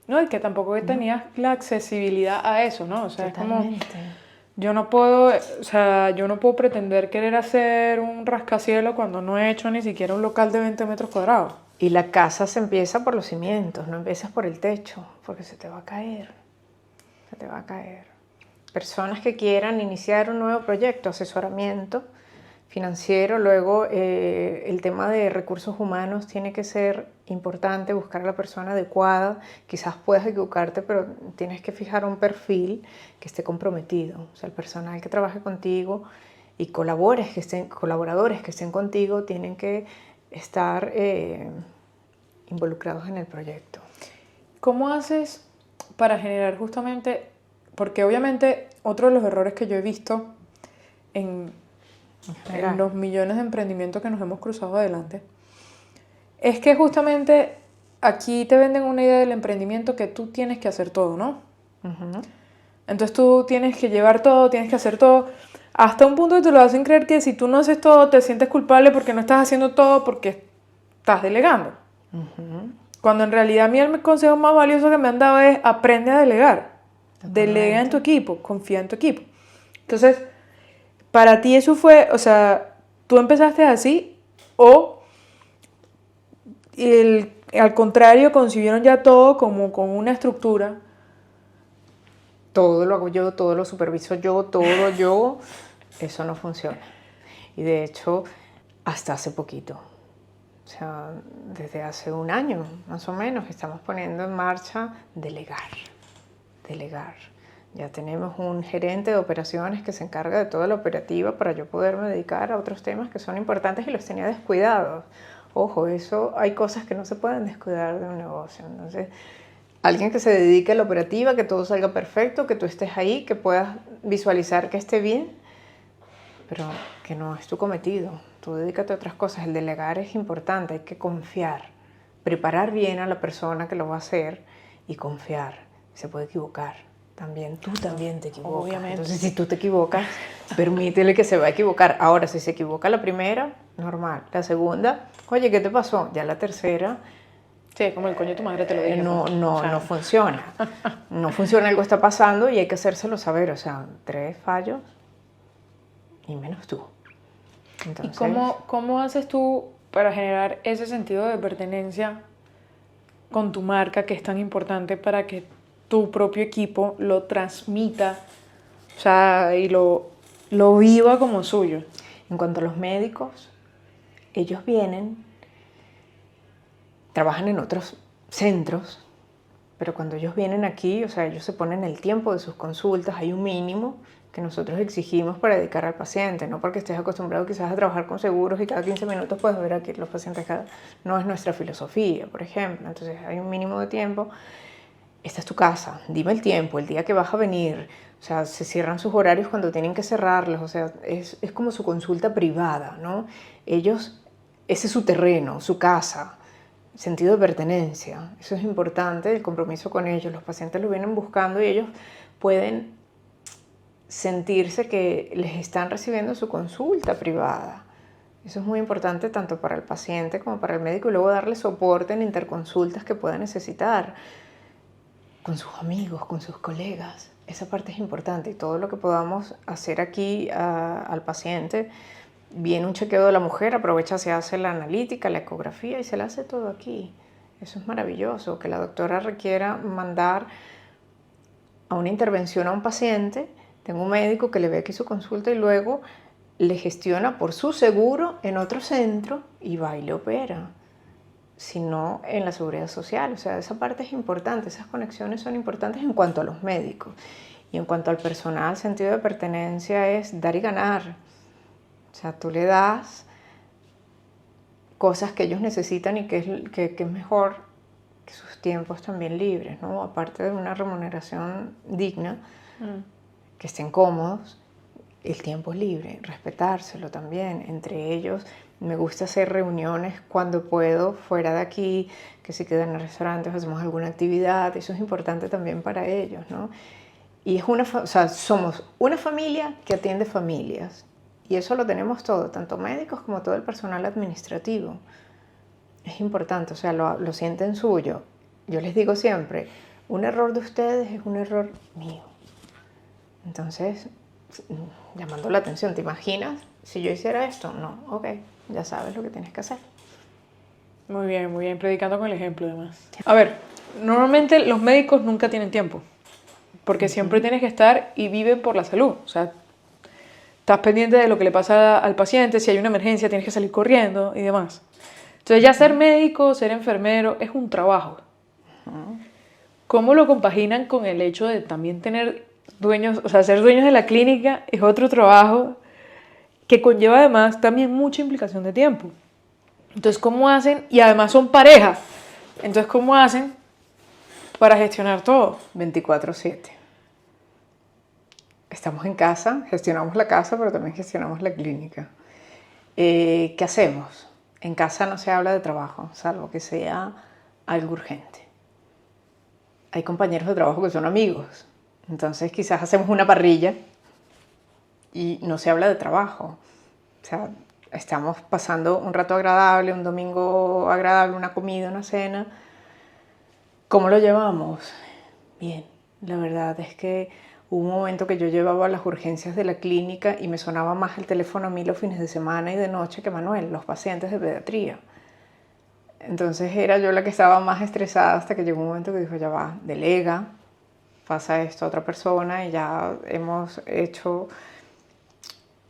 [SPEAKER 1] No, y que tampoco tenías la accesibilidad a eso, ¿no? O sea,
[SPEAKER 2] totalmente.
[SPEAKER 1] Es como, yo no puedo pretender querer hacer un rascacielos cuando no he hecho ni siquiera un local de 20 metros cuadrados.
[SPEAKER 2] Y la casa se empieza por los cimientos, no empiezas por el techo, porque se te va a caer. Se te va a caer. Personas que quieran iniciar un nuevo proyecto, asesoramiento financiero. Luego, el tema de recursos humanos tiene que ser importante, buscar a la persona adecuada. Quizás puedas equivocarte, pero tienes que fijar un perfil que esté comprometido. O sea, el personal que trabaje contigo y colaboradores que estén contigo tienen que estar involucrados en el proyecto.
[SPEAKER 1] ¿Cómo haces para generar justamente, porque obviamente otro de los errores que yo he visto en los millones de emprendimientos que nos hemos cruzado adelante, es que justamente aquí te venden una idea del emprendimiento que tú tienes que hacer todo, ¿no?
[SPEAKER 2] Uh-huh.
[SPEAKER 1] Entonces tú tienes que llevar todo, tienes que hacer todo, hasta un punto que te lo hacen creer que si tú no haces todo te sientes culpable porque no estás haciendo todo porque estás delegando.
[SPEAKER 2] Uh-huh.
[SPEAKER 1] Cuando en realidad a mí el consejo más valioso que me han dado es aprende a delegar. Delega en tu equipo, confía en tu equipo. Entonces, para ti eso fue, o sea, ¿tú empezaste así o al contrario concibieron ya todo como con una estructura?
[SPEAKER 2] Todo lo hago yo, todo lo superviso yo, todo yo. Eso no funciona. Y de hecho, hasta hace poquito. O sea, desde hace un año, más o menos, estamos poniendo en marcha delegar. Ya tenemos un gerente de operaciones que se encarga de toda la operativa para yo poderme dedicar a otros temas que son importantes y los tenía descuidados. Ojo, eso hay cosas que no se pueden descuidar de un negocio. Entonces, alguien que se dedique a la operativa, que todo salga perfecto, que tú estés ahí, que puedas visualizar que esté bien, pero que no es tu cometido. Tú dedícate a otras cosas. El delegar es importante, hay que confiar. Preparar bien a la persona que lo va a hacer y confiar. Se puede equivocar. Tú también te equivocas.
[SPEAKER 1] Obviamente.
[SPEAKER 2] Entonces, si tú te equivocas, permítele que se va a equivocar. Ahora, si se equivoca la primera, normal. La segunda, oye, ¿qué te pasó? Ya la tercera...
[SPEAKER 1] Sí, como el coño de tu madre te lo dije.
[SPEAKER 2] No funciona. No funciona, algo está pasando y hay que hacérselo saber. O sea, 3 fallos y menos tú. Entonces,
[SPEAKER 1] ¿Y cómo haces tú para generar ese sentido de pertenencia con tu marca que es tan importante para que tu propio equipo lo transmita, o sea, y lo viva como suyo?
[SPEAKER 2] En cuanto a los médicos, ellos vienen, trabajan en otros centros, pero cuando ellos vienen aquí, o sea, ellos se ponen el tiempo de sus consultas, hay un mínimo que nosotros exigimos para dedicar al paciente, no porque estés acostumbrado quizás a trabajar con seguros y cada 15 minutos puedes ver aquí los pacientes, no es nuestra filosofía, por ejemplo. Entonces hay un mínimo de tiempo. Esta es tu casa, dime el tiempo, el día que vas a venir. O sea, se cierran sus horarios cuando tienen que cerrarlos, o sea, es como su consulta privada, ¿no? Ellos, ese es su terreno, su casa, sentido de pertenencia. Eso es importante, el compromiso con ellos. Los pacientes lo vienen buscando y ellos pueden sentirse que les están recibiendo su consulta privada. Eso es muy importante tanto para el paciente como para el médico y luego darle soporte en interconsultas que pueda necesitar con sus amigos, con sus colegas. Esa parte es importante y todo lo que podamos hacer aquí al paciente. Viene un chequeo de la mujer, aprovecha, se hace la analítica, la ecografía y se la hace todo aquí. Eso es maravilloso, que la doctora requiera mandar a una intervención a un paciente. Tengo un médico que le ve aquí su consulta y luego le gestiona por su seguro en otro centro y va y le opera, sino en la seguridad social. O sea, esa parte es importante, esas conexiones son importantes en cuanto a los médicos. Y en cuanto al personal, sentido de pertenencia es dar y ganar. O sea, tú le das cosas que ellos necesitan y que es mejor que sus tiempos también libres, ¿no? Aparte de una remuneración digna, que estén cómodos, el tiempo es libre, respetárselo también. Entre ellos, me gusta hacer reuniones cuando puedo, fuera de aquí, que si quedan en restaurantes, hacemos alguna actividad, eso es importante también para ellos, ¿no? Y es o sea, somos una familia que atiende familias, y eso lo tenemos todo, tanto médicos como todo el personal administrativo. Es importante, o sea, lo sienten suyo. Yo les digo siempre, un error de ustedes es un error mío. Entonces, llamando la atención, ¿te imaginas si yo hiciera esto? No, ok, ya sabes lo que tienes que hacer.
[SPEAKER 1] Muy bien, predicando con el ejemplo además. A ver, normalmente los médicos nunca tienen tiempo, porque siempre tienes que estar y viven por la salud. O sea, estás pendiente de lo que le pasa al paciente, si hay una emergencia tienes que salir corriendo y demás. Entonces ya ser médico, ser enfermero es un trabajo. ¿Cómo lo compaginan con el hecho de también tener dueños, o sea, ser dueños de la clínica es otro trabajo que conlleva además también mucha implicación de tiempo? Entonces, ¿cómo hacen? Y además son pareja. Entonces, ¿cómo hacen para gestionar todo?
[SPEAKER 2] 24/7. Estamos en casa, gestionamos la casa, pero también gestionamos la clínica. ¿Qué hacemos? En casa no se habla de trabajo, salvo que sea algo urgente. Hay compañeros de trabajo que son amigos, entonces quizás hacemos una parrilla y no se habla de trabajo. O sea, estamos pasando un rato agradable, un domingo agradable, una comida, una cena. ¿Cómo lo llevamos? Bien, la verdad es que hubo un momento que yo llevaba las urgencias de la clínica y me sonaba más el teléfono a mí los fines de semana y de noche que Manuel, los pacientes de pediatría. Entonces era yo la que estaba más estresada hasta que llegó un momento que dijo, ya va, delega, pasa esto a otra persona y ya hemos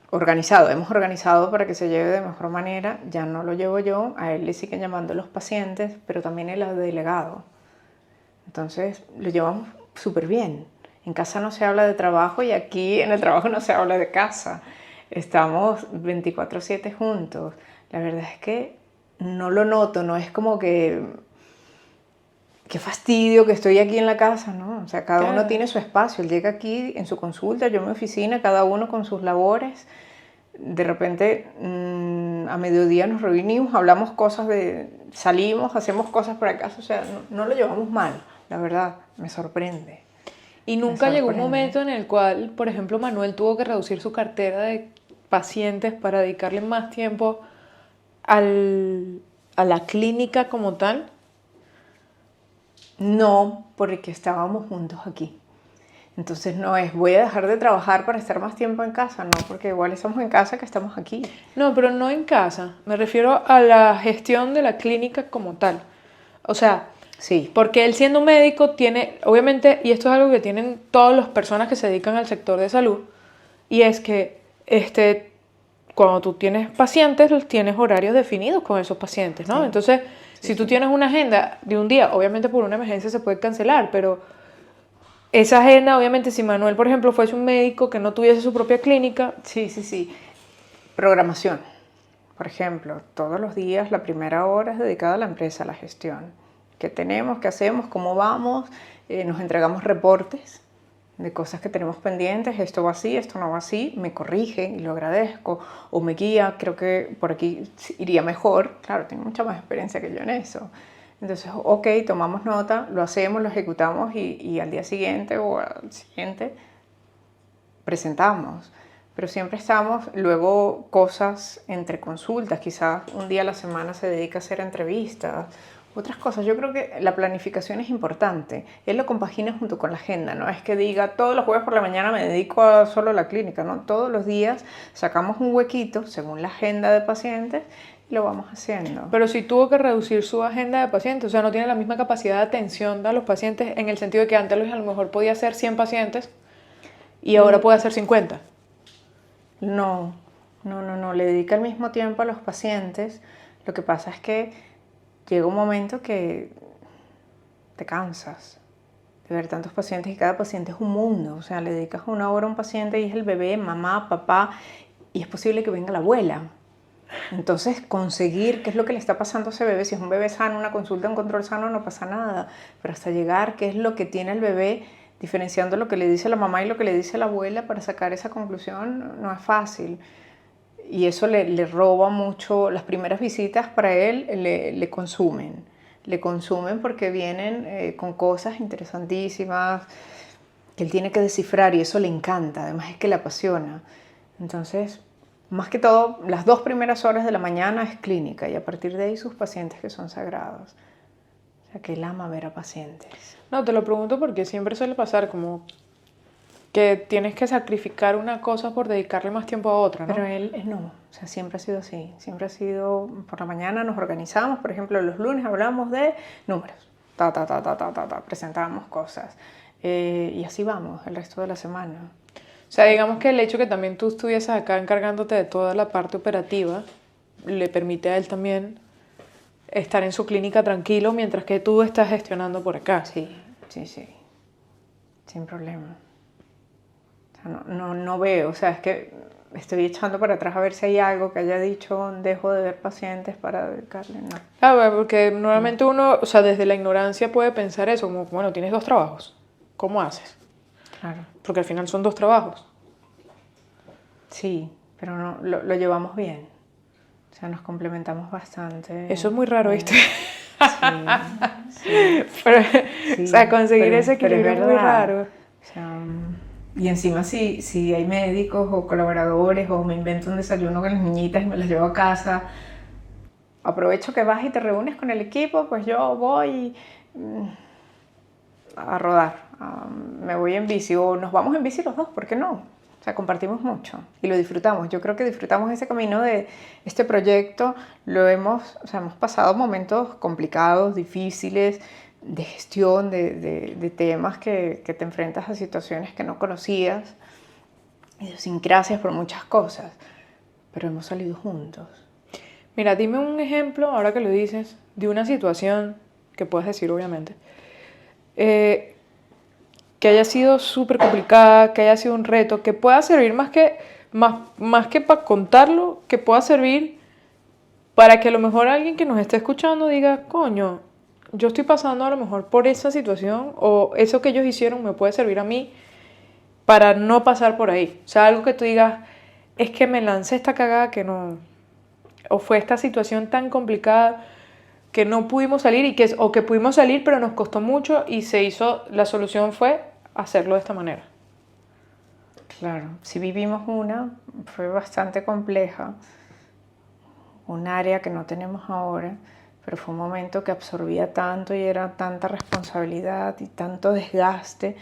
[SPEAKER 2] organizado para que se lleve de mejor manera, ya no lo llevo yo, a él le siguen llamando los pacientes, pero también él ha delegado. Entonces lo llevamos súper bien. En casa no se habla de trabajo y aquí en el trabajo no se habla de casa. Estamos 24/7 juntos. La verdad es que no lo noto, no es como que qué fastidio que estoy aquí en la casa, ¿no? O sea, cada uno tiene su espacio. Él llega aquí en su consulta, yo en mi oficina, cada uno con sus labores. De repente, a mediodía nos reunimos, hablamos cosas salimos, hacemos cosas por acá. O sea, no lo llevamos mal, la verdad, me sorprende.
[SPEAKER 1] Y nunca llegó un momento en el cual, por ejemplo, Manuel tuvo que reducir su cartera de pacientes para dedicarle más tiempo a la clínica como tal.
[SPEAKER 2] No, porque estábamos juntos aquí. Entonces no es, voy a dejar de trabajar para estar más tiempo en casa, no, porque igual estamos en casa que estamos aquí.
[SPEAKER 1] No, pero no en casa. Me refiero a la gestión de la clínica como tal. O sea,
[SPEAKER 2] sí,
[SPEAKER 1] porque él siendo médico tiene, obviamente, y esto es algo que tienen todas las personas que se dedican al sector de salud, y es que cuando tú tienes pacientes, tienes horarios definidos con esos pacientes, ¿no? Sí. Entonces, si tú tienes una agenda de un día, obviamente por una emergencia se puede cancelar, pero esa agenda, obviamente, si Manuel, por ejemplo, fuese un médico que no tuviese su propia clínica.
[SPEAKER 2] Sí. Programación. Por ejemplo, todos los días la primera hora es dedicada a la empresa, a la gestión. ¿Qué tenemos? ¿Qué hacemos? ¿Cómo vamos? Nos entregamos reportes de cosas que tenemos pendientes, esto va así, esto no va así, me corrige y lo agradezco, o me guía, creo que por aquí iría mejor, claro, tengo mucha más experiencia que yo en eso. Entonces, ok, tomamos nota, lo hacemos, lo ejecutamos y al día siguiente o al siguiente presentamos. Pero siempre estamos, luego cosas entre consultas, quizás un día a la semana se dedica a hacer entrevistas, otras cosas. Yo creo que la planificación es importante. Él lo compagina junto con la agenda, no es que diga todos los jueves por la mañana me dedico a solo a la clínica, ¿no? Todos los días sacamos un huequito según la agenda de pacientes y lo vamos haciendo.
[SPEAKER 1] Pero si tuvo que reducir su agenda de pacientes, o sea, no tiene la misma capacidad de atención a los pacientes en el sentido de que antes a lo mejor podía hacer 100 pacientes y ahora puede hacer 50.
[SPEAKER 2] No, le dedica el mismo tiempo a los pacientes. Lo que pasa es que llega un momento que te cansas de ver tantos pacientes y cada paciente es un mundo. O sea, le dedicas una hora a un paciente y es el bebé, mamá, papá, y es posible que venga la abuela. Entonces, conseguir qué es lo que le está pasando a ese bebé. Si es un bebé sano, una consulta, un control sano, no pasa nada. Pero hasta llegar, qué es lo que tiene el bebé, diferenciando lo que le dice la mamá y lo que le dice la abuela para sacar esa conclusión, no es fácil. Y eso le roba mucho. Las primeras visitas para él le consumen. Le consumen porque vienen con cosas interesantísimas que él tiene que descifrar y eso le encanta. Además es que le apasiona. Entonces, más que todo, las 2 primeras horas de la mañana es clínica y a partir de ahí sus pacientes que son sagrados. O sea, que él ama ver a pacientes.
[SPEAKER 1] No, te lo pregunto porque siempre suele pasar como que tienes que sacrificar una cosa por dedicarle más tiempo a otra, ¿no?
[SPEAKER 2] Pero él no, o sea, siempre ha sido así. Siempre ha sido, por la mañana nos organizamos, por ejemplo, los lunes hablamos de números, presentamos cosas. Y así vamos el resto de la semana.
[SPEAKER 1] sea, digamos que el hecho que también tú estuvieses acá encargándote de toda la parte operativa le permite a él también estar en su clínica tranquilo mientras que tú estás gestionando por acá.
[SPEAKER 2] Sí, sí, sí, sin problema. O sea, no veo, o sea, es que estoy echando para atrás a ver si hay algo que haya dicho, dejo de ver pacientes para dedicarle, no.
[SPEAKER 1] Claro, porque normalmente uno, o sea, desde la ignorancia puede pensar eso, como, bueno, tienes 2 trabajos, ¿cómo haces?
[SPEAKER 2] Claro.
[SPEAKER 1] Porque al final son 2 trabajos.
[SPEAKER 2] Sí, pero no, lo llevamos bien. O sea, nos complementamos bastante.
[SPEAKER 1] Eso es muy raro, ¿viste?
[SPEAKER 2] Sí,
[SPEAKER 1] Pero,
[SPEAKER 2] sí,
[SPEAKER 1] o sea, conseguir
[SPEAKER 2] pero-
[SPEAKER 1] ese
[SPEAKER 2] pero
[SPEAKER 1] equilibrio es muy
[SPEAKER 2] verdad.
[SPEAKER 1] raro.
[SPEAKER 2] O sea, y encima si hay médicos o colaboradores o me invento un desayuno con las niñitas y me las llevo a casa, aprovecho que vas y te reúnes con el equipo, pues yo voy a rodar. Me voy en bici o nos vamos en bici los dos, ¿por qué no? O sea, compartimos mucho y lo disfrutamos. Yo creo que disfrutamos ese camino de este proyecto. O sea, hemos pasado momentos complicados, difíciles, de gestión, de temas que te enfrentas a situaciones que no conocías, idiosincrasias por muchas cosas, pero hemos salido juntos.
[SPEAKER 1] Mira, dime un ejemplo, ahora que lo dices, de una situación que puedes decir, obviamente, eh, que haya sido súper complicada, que haya sido un reto, que pueda servir más que para contarlo, que pueda servir para que a lo mejor alguien que nos esté escuchando diga, coño, yo estoy pasando a lo mejor por esa situación o eso que ellos hicieron me puede servir a mí para no pasar por ahí. O sea, algo que tú digas, es que me lancé esta cagada que no, o fue esta situación tan complicada que no pudimos salir o que pudimos salir pero nos costó mucho y la solución fue hacerlo de esta manera.
[SPEAKER 2] Claro, si vivimos fue bastante compleja, un área que no tenemos ahora, pero fue un momento que absorbía tanto y era tanta responsabilidad y tanto desgaste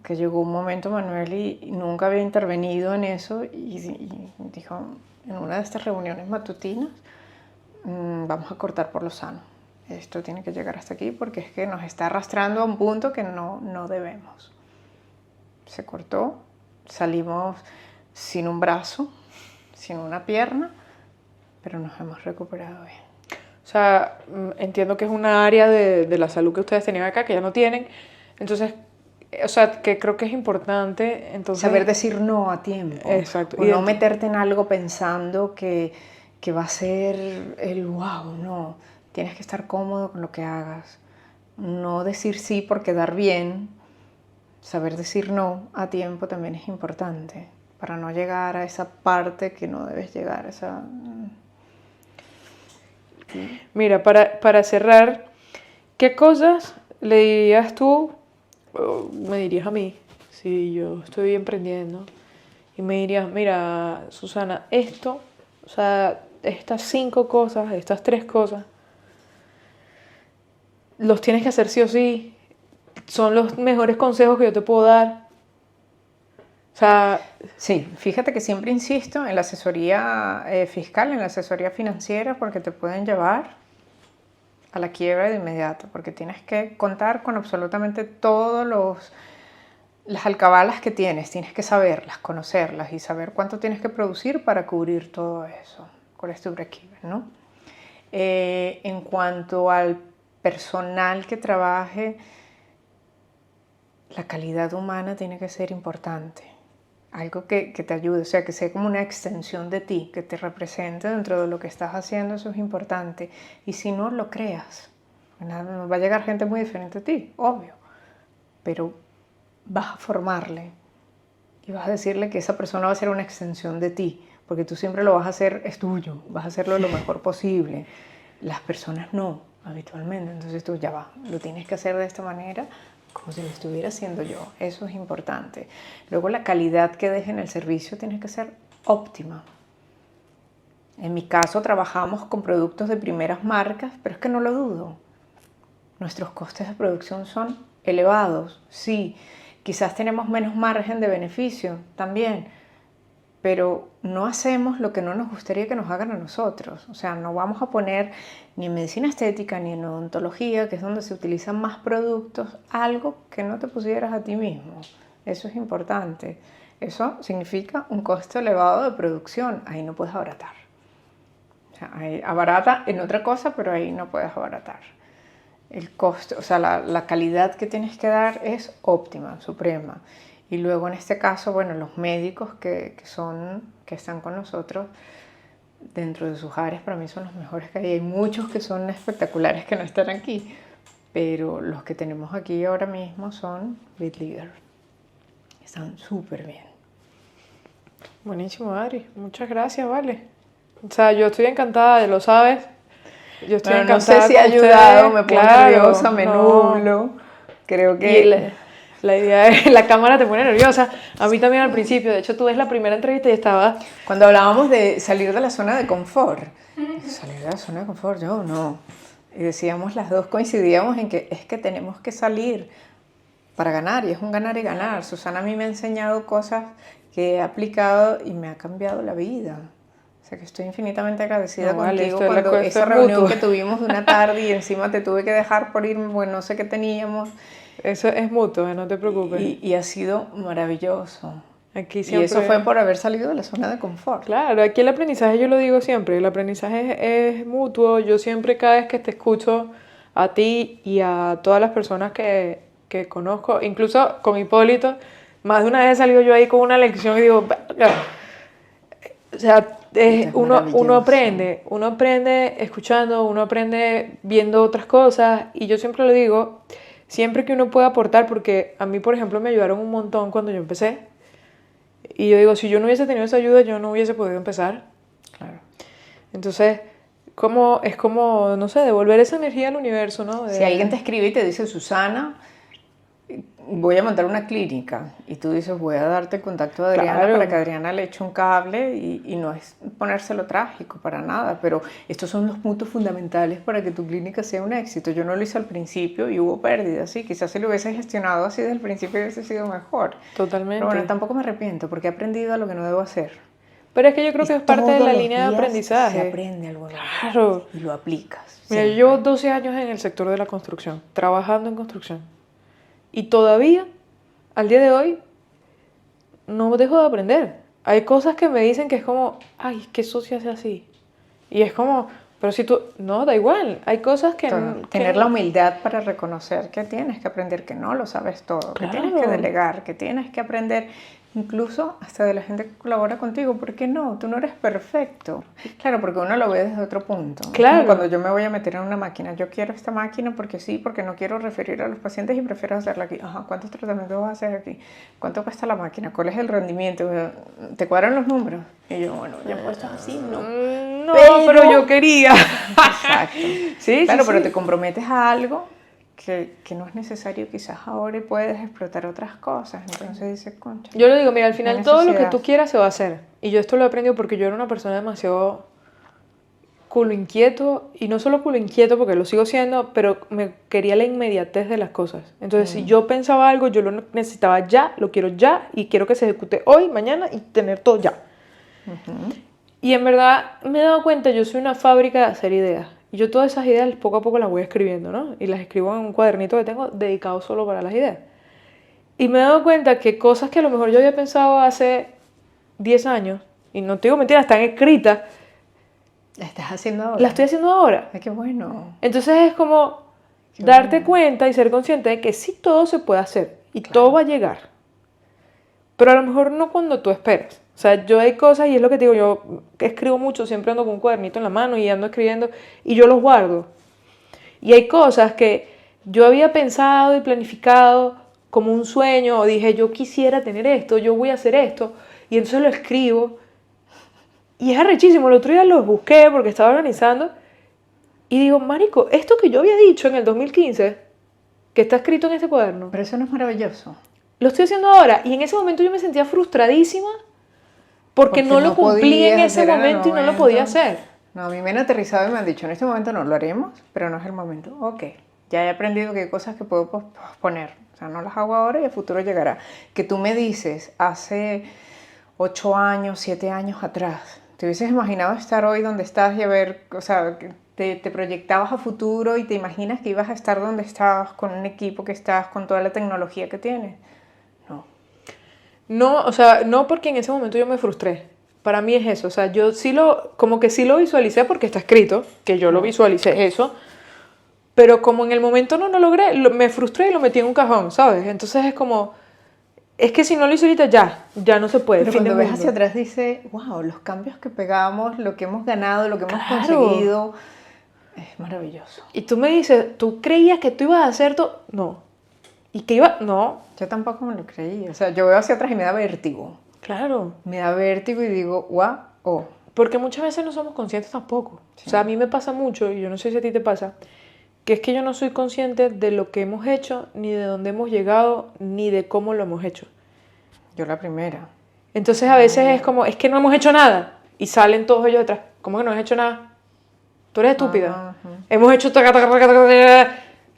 [SPEAKER 2] que llegó un momento Manuel y nunca había intervenido en eso y dijo en una de estas reuniones matutinas, vamos a cortar por lo sano. Esto tiene que llegar hasta aquí porque es que nos está arrastrando a un punto que no debemos. Se cortó, salimos sin un brazo, sin una pierna, pero nos hemos recuperado bien.
[SPEAKER 1] O sea, entiendo que es una área de la salud que ustedes tenían acá, que ya no tienen. Entonces, o sea, que creo que es importante. Entonces,
[SPEAKER 2] saber decir no a tiempo.
[SPEAKER 1] Exacto.
[SPEAKER 2] O no meterte en algo pensando que va a ser el wow, no. Tienes que estar cómodo con lo que hagas. No decir sí por quedar bien. Saber decir no a tiempo también es importante para no llegar a esa parte que no debes llegar.
[SPEAKER 1] Mira, para cerrar, ¿qué cosas le dirías tú, o me dirías a mí, si yo estoy emprendiendo, y me dirías, mira, Susana, esto, o sea, estas 5 cosas, estas 3 cosas, los tienes que hacer sí o sí, son los mejores consejos que yo te puedo dar? O sea,
[SPEAKER 2] sí, fíjate que siempre insisto en la asesoría fiscal, en la asesoría financiera, porque te pueden llevar a la quiebra de inmediato, porque tienes que contar con absolutamente todos las alcabalas que tienes que saberlas, conocerlas y saber cuánto tienes que producir para cubrir todo eso. ¿Cuál es tu break-even, no? En cuanto al personal que trabaje, la calidad humana tiene que ser importante. Algo que te ayude, o sea, que sea como una extensión de ti, que te represente dentro de lo que estás haciendo, eso es importante. Y si no, lo creas. Va a llegar gente muy diferente a ti, obvio, pero vas a formarle y vas a decirle que esa persona va a ser una extensión de ti, porque tú siempre lo vas a hacer, es tuyo, vas a hacerlo lo mejor posible. Las personas no, habitualmente, entonces tú ya va, lo tienes que hacer de esta manera, como si lo estuviera haciendo yo, eso es importante. Luego la calidad que deje en el servicio tiene que ser óptima. En mi caso trabajamos con productos de primeras marcas, pero es que no lo dudo. Nuestros costes de producción son elevados, sí. Quizás tenemos menos margen de beneficio también, pero no hacemos lo que no nos gustaría que nos hagan a nosotros. O sea, no vamos a poner ni en medicina estética ni en odontología, que es donde se utilizan más productos, algo que no te pusieras a ti mismo. Eso es importante. Eso significa un costo elevado de producción. Ahí no puedes abaratar. O sea, ahí abarata en otra cosa, pero ahí no puedes abaratar. El costo, o sea, la calidad que tienes que dar es óptima, suprema. Y luego en este caso, bueno, los médicos que están con nosotros dentro de sus áreas para mí son los mejores que hay. Hay muchos que son espectaculares que no están aquí, pero los que tenemos aquí ahora mismo son Bit Leader. Están súper bien.
[SPEAKER 1] Buenísimo, Adri. Muchas gracias, vale. O sea, yo estoy encantada, lo sabes. Yo estoy
[SPEAKER 2] Bueno, no
[SPEAKER 1] encantada
[SPEAKER 2] sé si ha
[SPEAKER 1] con
[SPEAKER 2] ayudado,
[SPEAKER 1] ustedes.
[SPEAKER 2] me pongo
[SPEAKER 1] Claro,
[SPEAKER 2] nerviosa, me
[SPEAKER 1] no.
[SPEAKER 2] nublo. Creo
[SPEAKER 1] Y
[SPEAKER 2] que
[SPEAKER 1] la idea es, la cámara te pone nerviosa. A mí también al principio. De hecho, tú ves la primera entrevista y estaba...
[SPEAKER 2] cuando hablábamos de salir de la zona de confort, salir de la zona de confort, yo no. Y decíamos, las dos coincidíamos en que es que tenemos que salir para ganar, y es un ganar y ganar. Susana a mí me ha enseñado cosas que he aplicado y me ha cambiado la vida. O sea que estoy infinitamente agradecida
[SPEAKER 1] No, vale,
[SPEAKER 2] contigo
[SPEAKER 1] esto es la
[SPEAKER 2] cuando
[SPEAKER 1] cosa
[SPEAKER 2] esa
[SPEAKER 1] es
[SPEAKER 2] reunión
[SPEAKER 1] mutuo.
[SPEAKER 2] que tuvimos de una tarde y encima te tuve que dejar por irme, bueno, no sé qué teníamos.
[SPEAKER 1] Eso es mutuo, no te preocupes.
[SPEAKER 2] Y ha sido maravilloso.
[SPEAKER 1] Aquí
[SPEAKER 2] Y
[SPEAKER 1] siempre...
[SPEAKER 2] eso fue por haber salido de la zona de confort.
[SPEAKER 1] Claro, aquí el aprendizaje yo lo digo siempre, el aprendizaje es mutuo. Yo siempre cada vez que te escucho a ti y a todas las personas que conozco, incluso con Hipólito, más de una vez he salido yo ahí con una lección y digo, "Verga". O sea,
[SPEAKER 2] Es
[SPEAKER 1] uno
[SPEAKER 2] maravilloso.
[SPEAKER 1] aprende escuchando, uno aprende viendo otras cosas y yo siempre lo digo, siempre que uno pueda aportar, porque a mí, por ejemplo, me ayudaron un montón cuando yo empecé y yo digo, si yo no hubiese tenido esa ayuda, yo no hubiese podido empezar.
[SPEAKER 2] Claro.
[SPEAKER 1] Entonces, es como, no sé, devolver esa energía al universo, ¿no?
[SPEAKER 2] Si alguien te escribe y te dice, Susana, voy a montar una clínica, y tú dices, voy a darte el contacto de Adriana
[SPEAKER 1] Claro.
[SPEAKER 2] para que Adriana le eche un cable, y no es ponérselo trágico para nada, pero estos son los puntos fundamentales para que tu clínica sea un éxito. Yo no lo hice al principio y hubo pérdidas, sí, quizás si lo hubiese gestionado así desde el principio hubiese sido mejor.
[SPEAKER 1] Totalmente.
[SPEAKER 2] Pero bueno, tampoco me arrepiento porque he aprendido lo que no debo hacer.
[SPEAKER 1] Pero es que yo creo que es parte de
[SPEAKER 2] Todos
[SPEAKER 1] la
[SPEAKER 2] los
[SPEAKER 1] línea de
[SPEAKER 2] días
[SPEAKER 1] aprendizaje.
[SPEAKER 2] se aprende algo nuevo.
[SPEAKER 1] Claro.
[SPEAKER 2] Y lo aplicas.
[SPEAKER 1] Mira, yo
[SPEAKER 2] siempre.
[SPEAKER 1] llevo 12 años en el sector de la construcción, trabajando en construcción. Y todavía, al día de hoy, no dejo de aprender. Hay cosas que me dicen que es como, ay, qué eso se hace así. Y es como, pero si tú, no, da igual. Hay cosas que...
[SPEAKER 2] Tener la humildad para reconocer que tienes que aprender, que no lo sabes todo, que tienes que
[SPEAKER 1] Claro.
[SPEAKER 2] delegar, que tienes que aprender incluso hasta de la gente que colabora contigo. ¿Por qué no? Tú no eres perfecto. Claro, porque uno lo ve desde otro punto. Es
[SPEAKER 1] Claro.
[SPEAKER 2] como cuando yo me voy a meter en una máquina, yo quiero esta máquina porque sí, porque no quiero referir a los pacientes y prefiero hacerla aquí. Ajá, ¿cuántos tratamientos vas a hacer aquí? ¿Cuánto cuesta la máquina? ¿Cuál es el rendimiento? ¿Te cuadran los números? Y yo, bueno, ya puesto así, no.
[SPEAKER 1] No, pero yo quería.
[SPEAKER 2] Exacto.
[SPEAKER 1] Sí,
[SPEAKER 2] Claro,
[SPEAKER 1] sí,
[SPEAKER 2] pero
[SPEAKER 1] sí.
[SPEAKER 2] te comprometes a algo que no es necesario quizás ahora, y puedes explotar otras cosas. Entonces dices, concha.
[SPEAKER 1] Yo lo digo, mira, al final
[SPEAKER 2] Hay
[SPEAKER 1] todo lo que
[SPEAKER 2] necesidad.
[SPEAKER 1] tú quieras se va a hacer. Y yo esto lo he aprendido porque yo era una persona demasiado culo inquieto, y no solo culo inquieto porque lo sigo siendo, pero me quería la inmediatez de las cosas. Entonces, si yo pensaba algo, yo lo necesitaba ya, lo quiero ya, y quiero que se ejecute hoy, mañana, y tener todo ya. Y en verdad me he dado cuenta, yo soy una fábrica de hacer ideas. Y yo todas esas ideas poco a poco las voy escribiendo, ¿no? Y las escribo en un cuadernito que tengo dedicado solo para las ideas. Y me he dado cuenta que cosas que a lo mejor yo había pensado hace 10 años, y no te digo mentiras, están escritas,
[SPEAKER 2] La estás haciendo ahora.
[SPEAKER 1] las estoy haciendo ahora.
[SPEAKER 2] Ay, qué bueno.
[SPEAKER 1] Entonces es como
[SPEAKER 2] Qué
[SPEAKER 1] darte
[SPEAKER 2] bueno.
[SPEAKER 1] cuenta y ser consciente de que sí todo se puede hacer y
[SPEAKER 2] Claro.
[SPEAKER 1] todo va a llegar. Pero a lo mejor no cuando tú esperas. O sea, yo hay cosas, y es lo que te digo, yo escribo mucho, siempre ando con un cuadernito en la mano y ando escribiendo y yo los guardo. Y hay cosas que yo había pensado y planificado como un sueño, o dije, yo quisiera tener esto, yo voy a hacer esto, y entonces lo escribo. Y es arrechísimo, el otro día los busqué porque estaba organizando y digo, marico, esto que yo había dicho en el 2015, que está escrito en este cuaderno,
[SPEAKER 2] Pero eso no es maravilloso.
[SPEAKER 1] lo estoy haciendo ahora. Y en ese momento yo me sentía frustradísima porque no lo cumplí en
[SPEAKER 2] podías
[SPEAKER 1] ese
[SPEAKER 2] hacer en el
[SPEAKER 1] momento y no lo podía hacer.
[SPEAKER 2] No, a mí me han aterrizado y me han dicho, en este momento no lo haremos, pero no es el momento. Ok, ya he aprendido que hay cosas que puedo posponer. O sea, no las hago ahora y el futuro llegará. Que tú me dices, hace 8 años, 7 años atrás, ¿te hubieses imaginado estar hoy donde estás y haber, o sea, que te proyectabas a futuro y te imaginas que ibas a estar donde estás, con un equipo que estás, con toda la tecnología que tienes? No.
[SPEAKER 1] No, o sea, no porque en ese momento yo me frustré. Para mí es eso. O sea, yo sí como que sí lo visualicé porque está escrito, que yo lo visualicé eso. Pero como en el momento no lo logré, me frustré y lo metí en un cajón, ¿sabes? Entonces es como, es que si no lo hice ahorita ya no se puede.
[SPEAKER 2] Pero
[SPEAKER 1] fin
[SPEAKER 2] cuando
[SPEAKER 1] del
[SPEAKER 2] ves
[SPEAKER 1] mundo.
[SPEAKER 2] hacia atrás dice, wow, los cambios que pegamos, lo que hemos ganado, lo que hemos
[SPEAKER 1] Claro.
[SPEAKER 2] conseguido, es maravilloso.
[SPEAKER 1] Y tú me dices, ¿tú creías que tú ibas a hacer todo? No. ¿Y que iba? No.
[SPEAKER 2] Yo tampoco me lo creí. O sea, yo veo hacia atrás y me da vértigo.
[SPEAKER 1] Claro.
[SPEAKER 2] Me da vértigo y digo, wow, oh.
[SPEAKER 1] Porque muchas veces no somos conscientes tampoco. Sí. O sea, a mí me pasa mucho, y yo no sé si a ti te pasa, que es que yo no soy consciente de lo que hemos hecho, ni de dónde hemos llegado, ni de cómo lo hemos hecho.
[SPEAKER 2] Yo la primera.
[SPEAKER 1] Entonces a veces es como, es que no hemos hecho nada. Y salen todos ellos detrás. ¿Cómo que no has hecho nada? Tú eres estúpida. Hemos hecho...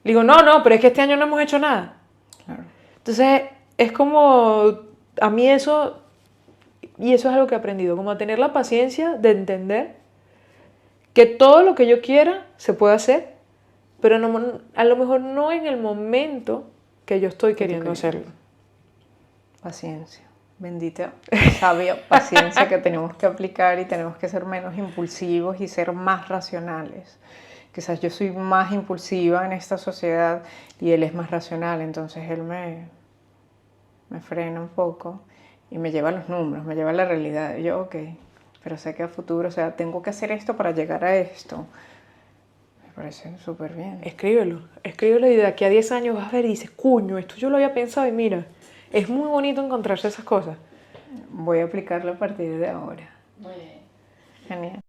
[SPEAKER 1] Digo, no, pero es que este año no hemos hecho nada.
[SPEAKER 2] Claro.
[SPEAKER 1] Entonces es como, a mí eso, y eso es algo que he aprendido, como a tener la paciencia de entender que todo lo que yo quiera se puede hacer, pero no, a lo mejor no en el momento que yo estoy queriendo hacerlo.
[SPEAKER 2] Paciencia. Bendita, sabia paciencia que tenemos que aplicar y tenemos que ser menos impulsivos y ser más racionales. Quizás yo soy más impulsiva en esta sociedad y él es más racional, entonces él me frena un poco y me lleva a los números, me lleva a la realidad. Y yo, ok, pero sé que a futuro, o sea, tengo que hacer esto para llegar a esto. Me parece súper bien.
[SPEAKER 1] Escríbelo y de aquí a 10 años vas a ver y dices, cuño, esto yo lo había pensado y mira, es muy bonito encontrarse esas cosas.
[SPEAKER 2] Voy a aplicarlo a partir de ahora.
[SPEAKER 3] Muy bien.
[SPEAKER 2] Genial.